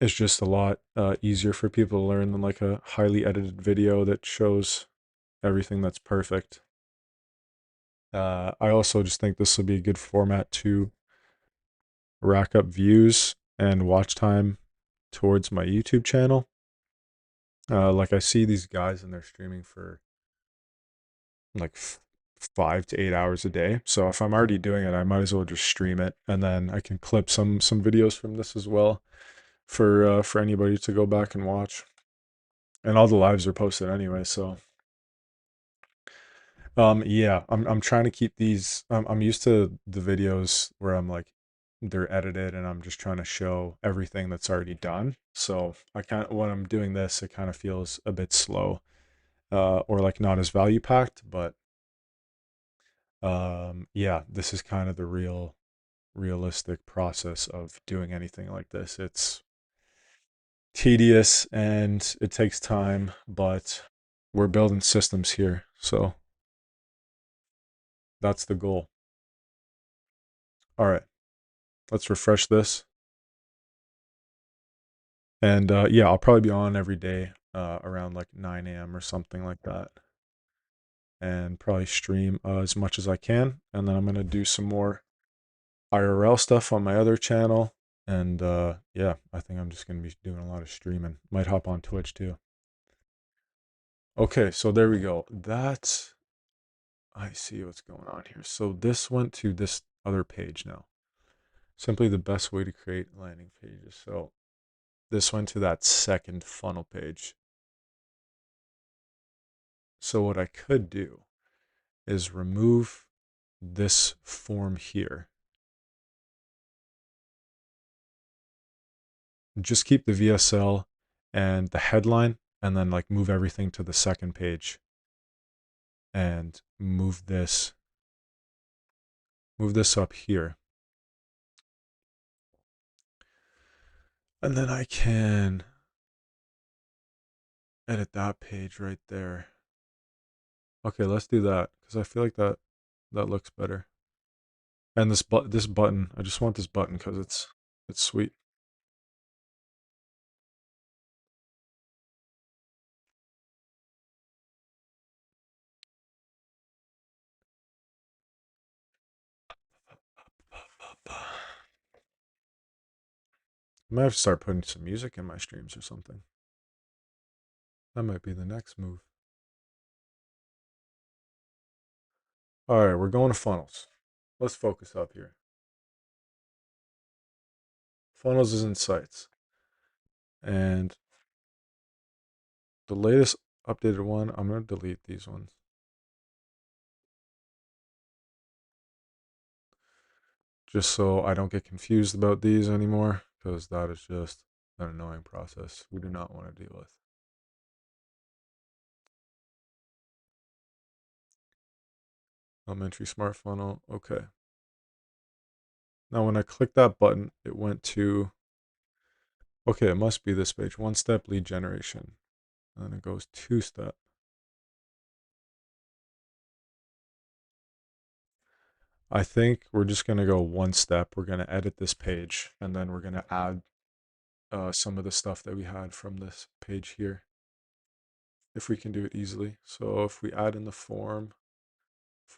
is just a lot easier for people to learn than like a highly edited video that shows everything that's perfect. I also just think this will be a good format to rack up views and watch time towards my YouTube channel. Like I see these guys and they're streaming for like 5 to 8 hours a day. So if I'm already doing it, I might as well just stream it, and then I can clip some videos from this as well for anybody to go back and watch. And all the lives are posted anyway, so yeah, I'm trying to keep these. I'm used to the videos where I'm like they're edited and I'm just trying to show everything that's already done. So I kind of when I'm doing this, it kind of feels a bit slow, or like not as value packed. But Yeah, this is kind of the realistic process of doing anything like this. It's tedious and it takes time, but we're building systems here. So that's the goal. All right, let's refresh this. And yeah, I'll probably be on every day around like 9 a.m. or something like that. And probably stream as much as I can. And then I'm going to do some more IRL stuff on my other channel. And yeah, I think I'm just going to be doing a lot of streaming. Might hop on Twitch too. Okay, so there we go. That's, I see what's going on here. So this went to this other page now. Simply the best way to create landing pages. So this went to that second funnel page. So what I could do is remove this form here. Just keep the VSL and the headline, and then like move everything to the second page and move this up here. And then I can edit that page right there. Okay, let's do that because I feel like that looks better. And this button, I just want this button because it's sweet. I might have to start putting some music in my streams or something. That might be the next move. All right, we're going to funnels. Let's focus up here. Funnels is in sites. And the latest updated one, I'm going to delete these ones. Just so I don't get confused about these anymore, because that is just an annoying process we do not want to deal with. Elementary smart funnel. Okay. Now, when I click that button, it went to, okay, it must be this page. 1-step lead generation. And then it goes 2-step. I think we're just going to go 1-step. We're going to edit this page, and then we're going to add some of the stuff that we had from this page here, if we can do it easily. So if we add in the form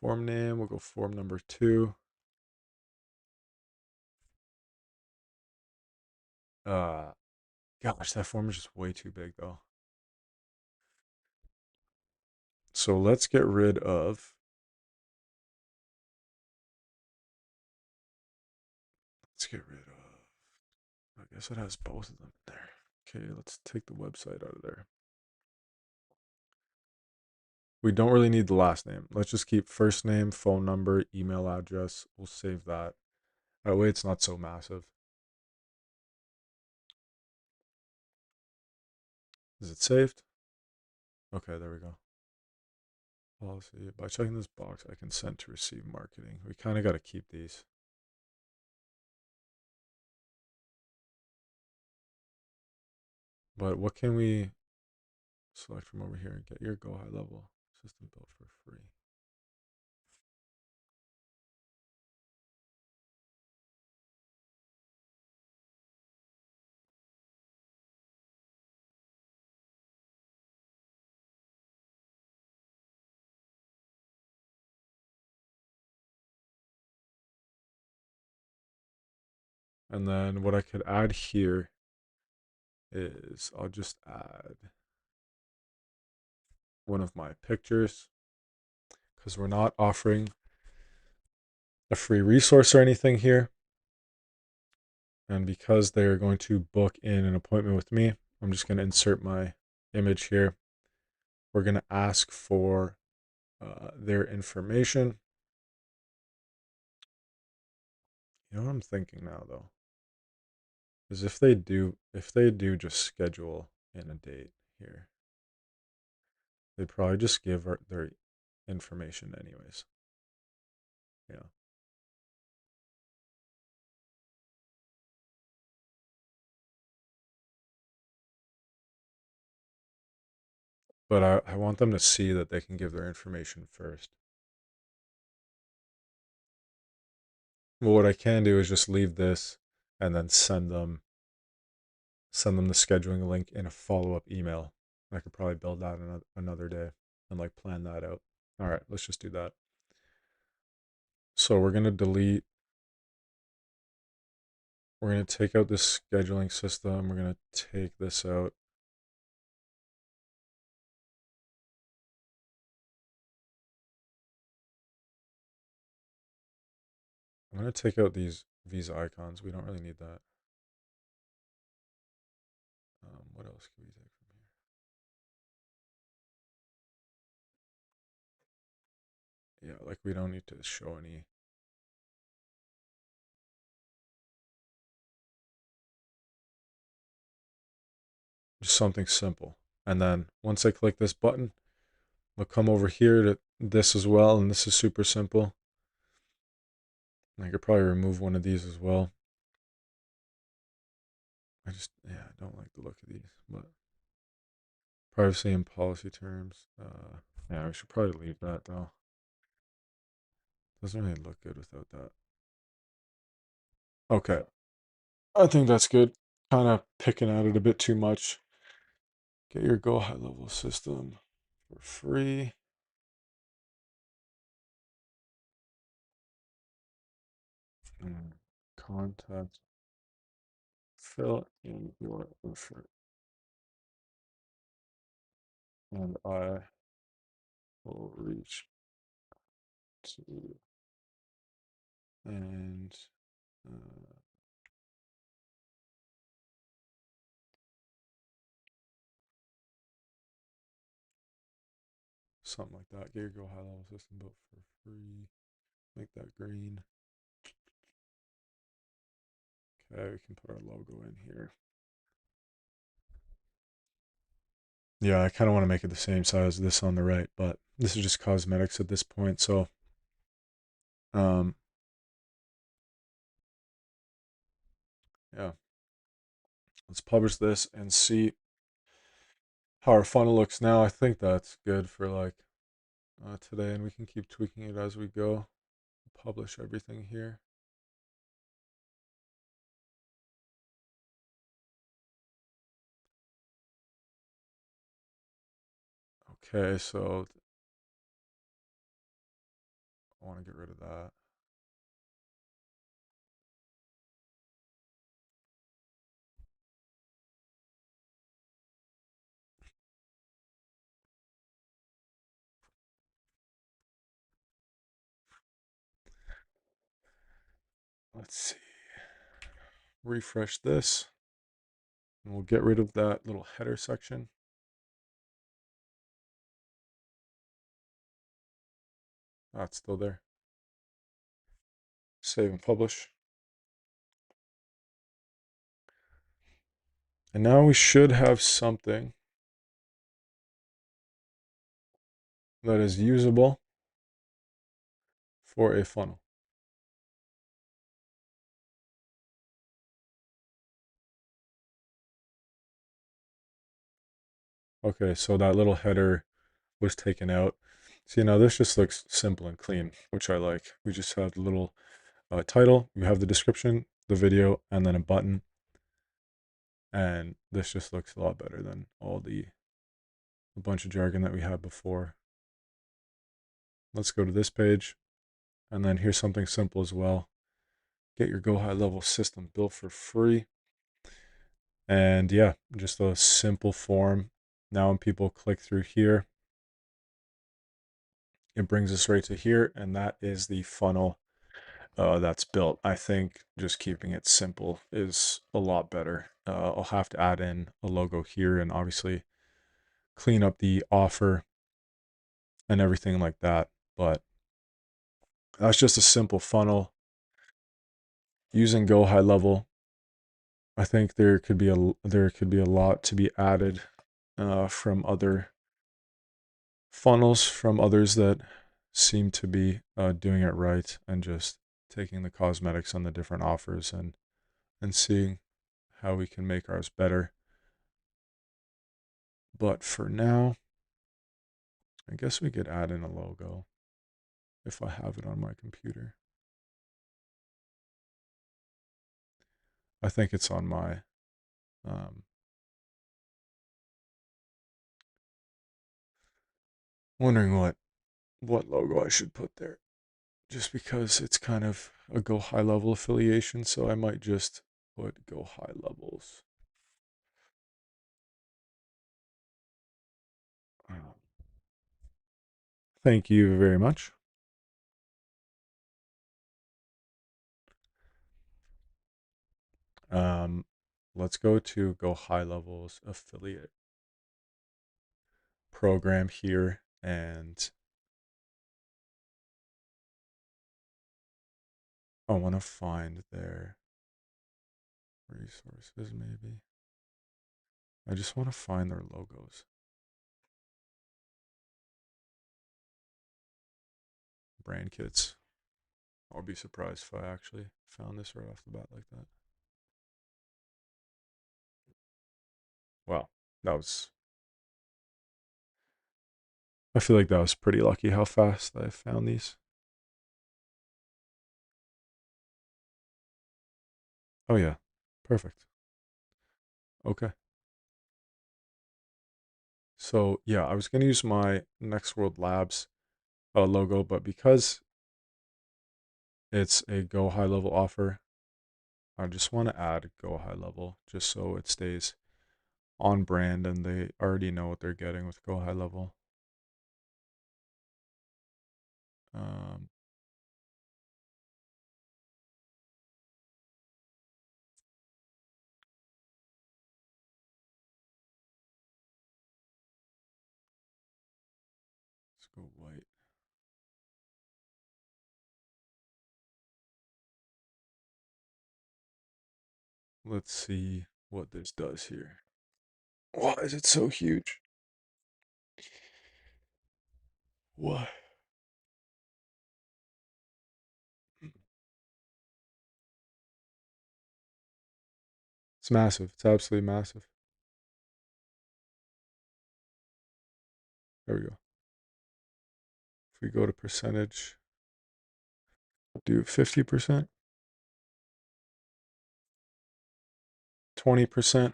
name, we'll go form number 2. Gosh, that form is just way too big though. So let's get rid of, I guess it has both of them there. Okay, let's take the website out of there. We don't really need the last name. Let's just keep first name, phone number, email address. We'll save that. That way it's not so massive. Is it saved? Okay, there we go. Policy. By checking this box, I consent to receive marketing. We kind of got to keep these. But what can we select from over here and get your GoHighLevel system built for free? And then what I could add here is I'll just add one of my pictures because we're not offering a free resource or anything here. And because they are going to book in an appointment with me, I'm just going to insert my image here. We're going to ask for their information. You know what I'm thinking now though? Is if they do just schedule in a date here, they'd probably just give their information anyways. Yeah. But I want them to see that they can give their information first. Well, what I can do is just leave this and then send them the scheduling link in a follow-up email. I could probably build that another day and like plan that out. All right, let's just do that. So we're going to take out this scheduling system. We're going to take this out. I'm going to take out these visa icons. We don't really need that. What else can we take from here? Yeah, like we don't need to show any. Just something simple. And then once I click this button, I'll come over here to this as well. And this is super simple. I could probably remove one of these as well. I don't like the look of these, but privacy and policy terms. Yeah, we should probably leave that though. Doesn't really look good without that. Okay, I think that's good. Kind of picking at it a bit too much. Get your GoHighLevel system for free. Contact. Fill in your info, and I will reach to and uh, something like that. Get your GoHighLevel system built for free. Make that green. Okay, we can put our logo in here. Yeah, I kind of want to make it the same size as this on the right, but this is just cosmetics at this point. So, um, yeah, let's publish this and see how our funnel looks now. I think that's good for like today, and we can keep tweaking it as we go. Publish everything here. Okay, so I want to get rid of that. Let's see. Refresh this, and we'll get rid of that little header section. It's still there. Save and publish. And now we should have something that is usable for a funnel. Okay, so that little header was taken out. See, now this just looks simple and clean, which I like. We just have the little title, you have the description, the video, and then a button. And this just looks a lot better than a bunch of jargon that we had before. Let's go to this page. And then here's something simple as well. Get your GoHighLevel system built for free. And yeah, just a simple form. Now when people click through here, it brings us right to here, and that is the funnel that's built. I think just keeping it simple is a lot better. I'll have to add in a logo here and obviously clean up the offer and everything like that. But that's just a simple funnel using GoHighLevel. I think there could be a lot to be added from other funnels from others that seem to be doing it right and just taking the cosmetics on the different offers and seeing how we can make ours better. But for now, I guess we could add in a logo if I have it on my computer. I think it's on my wondering what logo I should put there. Just because it's kind of a Go High Level affiliation, so I might just put Go High Levels. Thank you very much. Um, let's go to Go High Levels affiliate program here, and I want to find their resources maybe. I just want to find their logos. Brand kits. I'll be surprised if I actually found this right off the bat like that. Wow, that was. I feel like that was pretty lucky how fast I found these. Oh yeah, perfect. Okay. So yeah, I was gonna use my Next World Labs logo, but because it's a Go High Level offer, I just want to add Go High Level just so it stays on brand and they already know what they're getting with Go High Level. Um, let's go white. Let's see what this does here. Why is it so huge? Why? It's massive. It's absolutely massive. There we go. If we go to percentage, do 50%, 20%,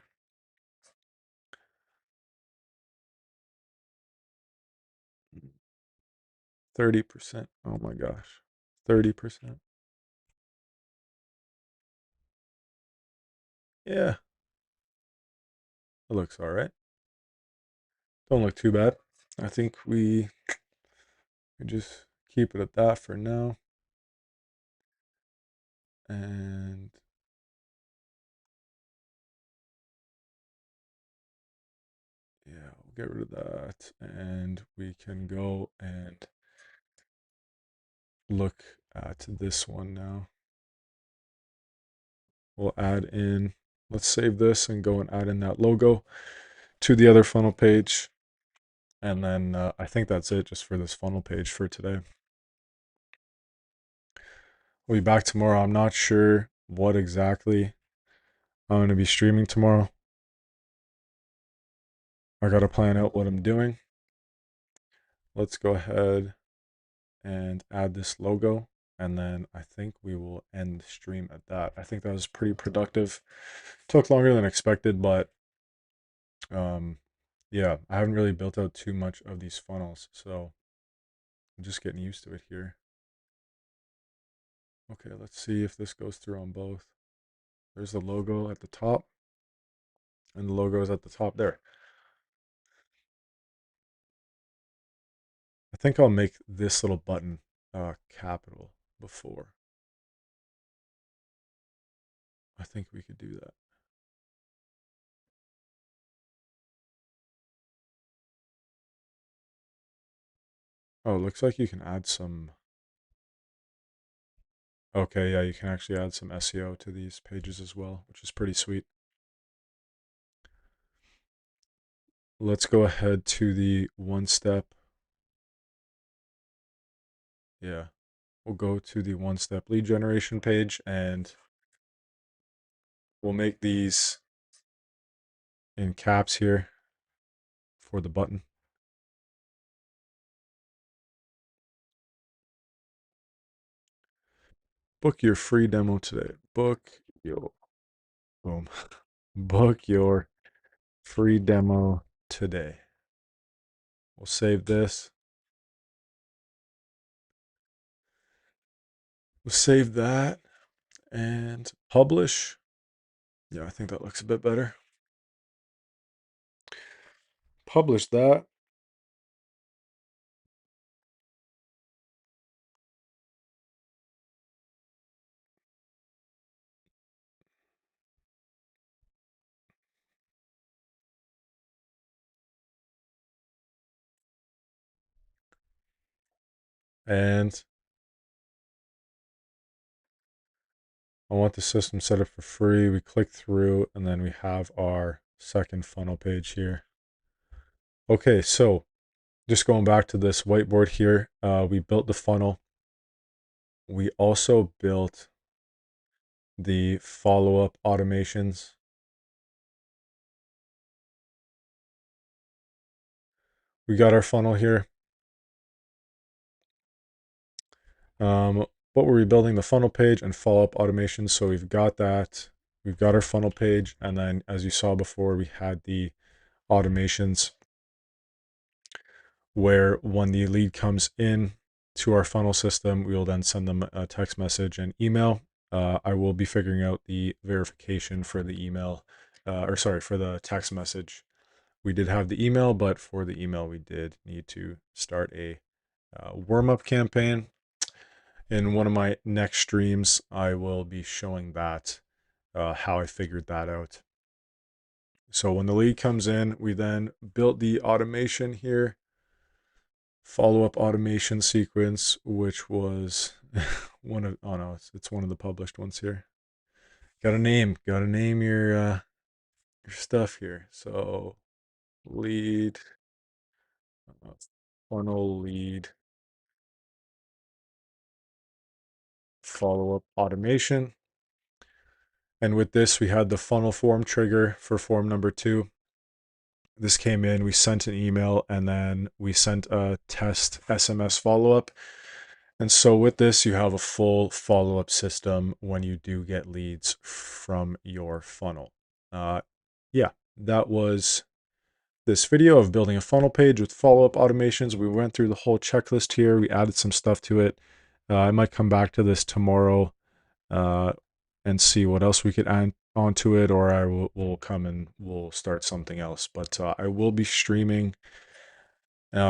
30%. Oh my gosh. 30%. Yeah, it looks all right. Don't look too bad. I think we can just keep it at that for now. And yeah, we'll get rid of that. And we can go and look at this one now. We'll add in, let's save this and go and add in that logo to the other funnel page. And then I think that's it just for this funnel page for today. We'll be back tomorrow. I'm not sure what exactly I'm going to be streaming tomorrow. I got to plan out what I'm doing. Let's go ahead and add this logo. And then I think we will end the stream at that. I think that was pretty productive. Took longer than expected, but yeah, I haven't really built out too much of these funnels. So I'm just getting used to it here. Okay, let's see if this goes through on both. There's the logo at the top, and the logo is at the top there. I think I'll make this little button capital before. I think we could do that. Oh, it looks like you can add some. Okay, yeah, you can actually add some SEO to these pages as well, which is pretty sweet. Let's go ahead to the one step Yeah. We'll go to the one-step lead generation page and we'll make these in caps here for the button. Book your free demo today. Boom. Book your free demo today. We'll save this. We'll save that and publish. Yeah, I think that looks a bit better. Publish that. And I want the system set up for free. We click through and then we have our second funnel page here. Okay, so just going back to this whiteboard here, we built the funnel. We also built the follow-up automations. We got our funnel here. What were we building? The funnel page and follow-up automation. So we've got that. We've got our funnel page. And then as you saw before, we had the automations where when the lead comes in to our funnel system, we will then send them a text message and email. I will be figuring out the verification for the email, for the text message. We did have the email, but for the email, we did need to start a warm-up campaign. In one of my next streams, I will be showing that, how I figured that out. So when the lead comes in, we then built the automation here, follow-up automation sequence, which was it's one of the published ones here. Gotta name your stuff here. So lead, funnel lead, follow-up automation. And with this, we had the funnel form trigger for form number 2. This came in, we sent an email, and then we sent a test SMS follow-up. And so with this, you have a full follow-up system when you do get leads from your funnel. Yeah, that was this video of building a funnel page with follow-up automations. We went through the whole checklist here. We added some stuff to it. I might come back to this tomorrow and see what else we could add onto it, or I will come and we'll start something else. But I will be streaming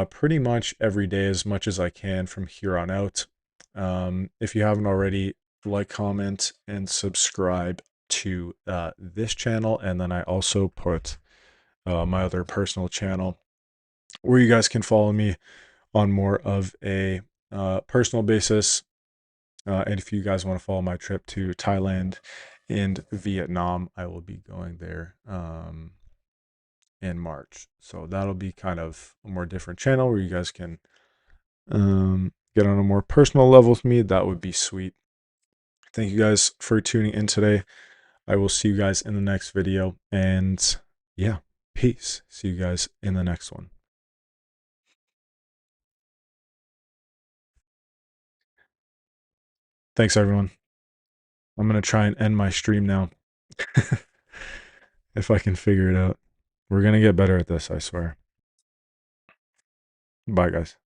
pretty much every day as much as I can from here on out. If you haven't already, like, comment, and subscribe to this channel. And then I also put my other personal channel where you guys can follow me on more of a personal basis. And if you guys want to follow my trip to Thailand and Vietnam, I will be going there in March. So that'll be kind of a more different channel where you guys can get on a more personal level with me. That would be sweet. Thank you guys for tuning in today. I will see you guys in the next video. And yeah, peace. See you guys in the next one. Thanks, everyone. I'm going to try and end my stream now. If I can figure it out. We're going to get better at this, I swear. Bye, guys.